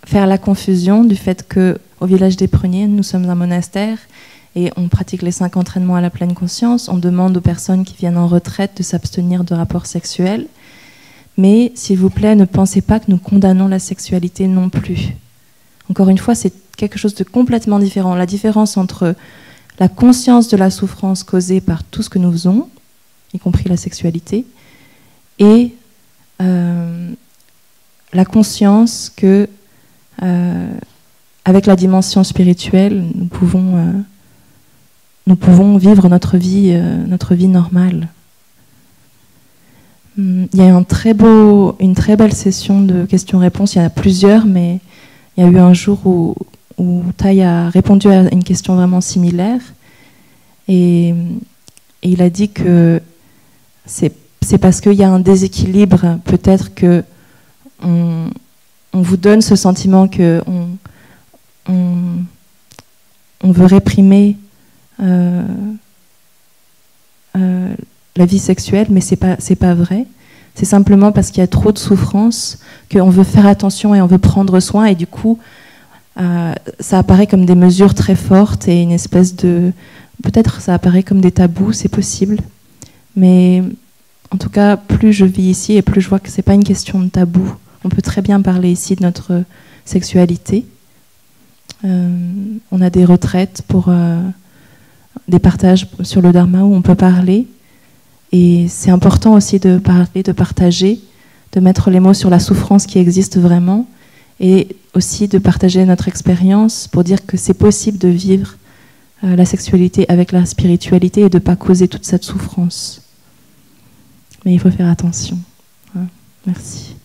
faire la confusion du fait qu'au village des Pruniers, nous sommes un monastère et on pratique les 5 entraînements à la pleine conscience. On demande aux personnes qui viennent en retraite de s'abstenir de rapports sexuels. Mais, s'il vous plaît, ne pensez pas que nous condamnons la sexualité non plus. Encore une fois, c'est quelque chose de complètement différent. La différence entre la conscience de la souffrance causée par tout ce que nous faisons, y compris la sexualité, et la conscience que, avec la dimension spirituelle, nous pouvons vivre notre vie normale. Il y a une très belle session de questions-réponses. Il y en a plusieurs, mais il y a eu un jour où Thay a répondu à une question vraiment similaire. Et il a dit que c'est parce qu'il y a un déséquilibre, peut-être que on vous donne ce sentiment que on veut réprimer la vie sexuelle, mais c'est pas vrai. C'est simplement parce qu'il y a trop de souffrance qu'on veut faire attention et on veut prendre soin, et du coup, ça apparaît comme des mesures très fortes et une espèce de... Peut-être ça apparaît comme des tabous, c'est possible. Mais en tout cas, plus je vis ici et plus je vois que c'est pas une question de tabou. On peut très bien parler ici de notre sexualité. On a des retraites pour des partages sur le Dharma où on peut parler. Et c'est important aussi de parler, de partager, de mettre les mots sur la souffrance qui existe vraiment, et aussi de partager notre expérience pour dire que c'est possible de vivre la sexualité avec la spiritualité et de ne pas causer toute cette souffrance. Mais il faut faire attention. Merci.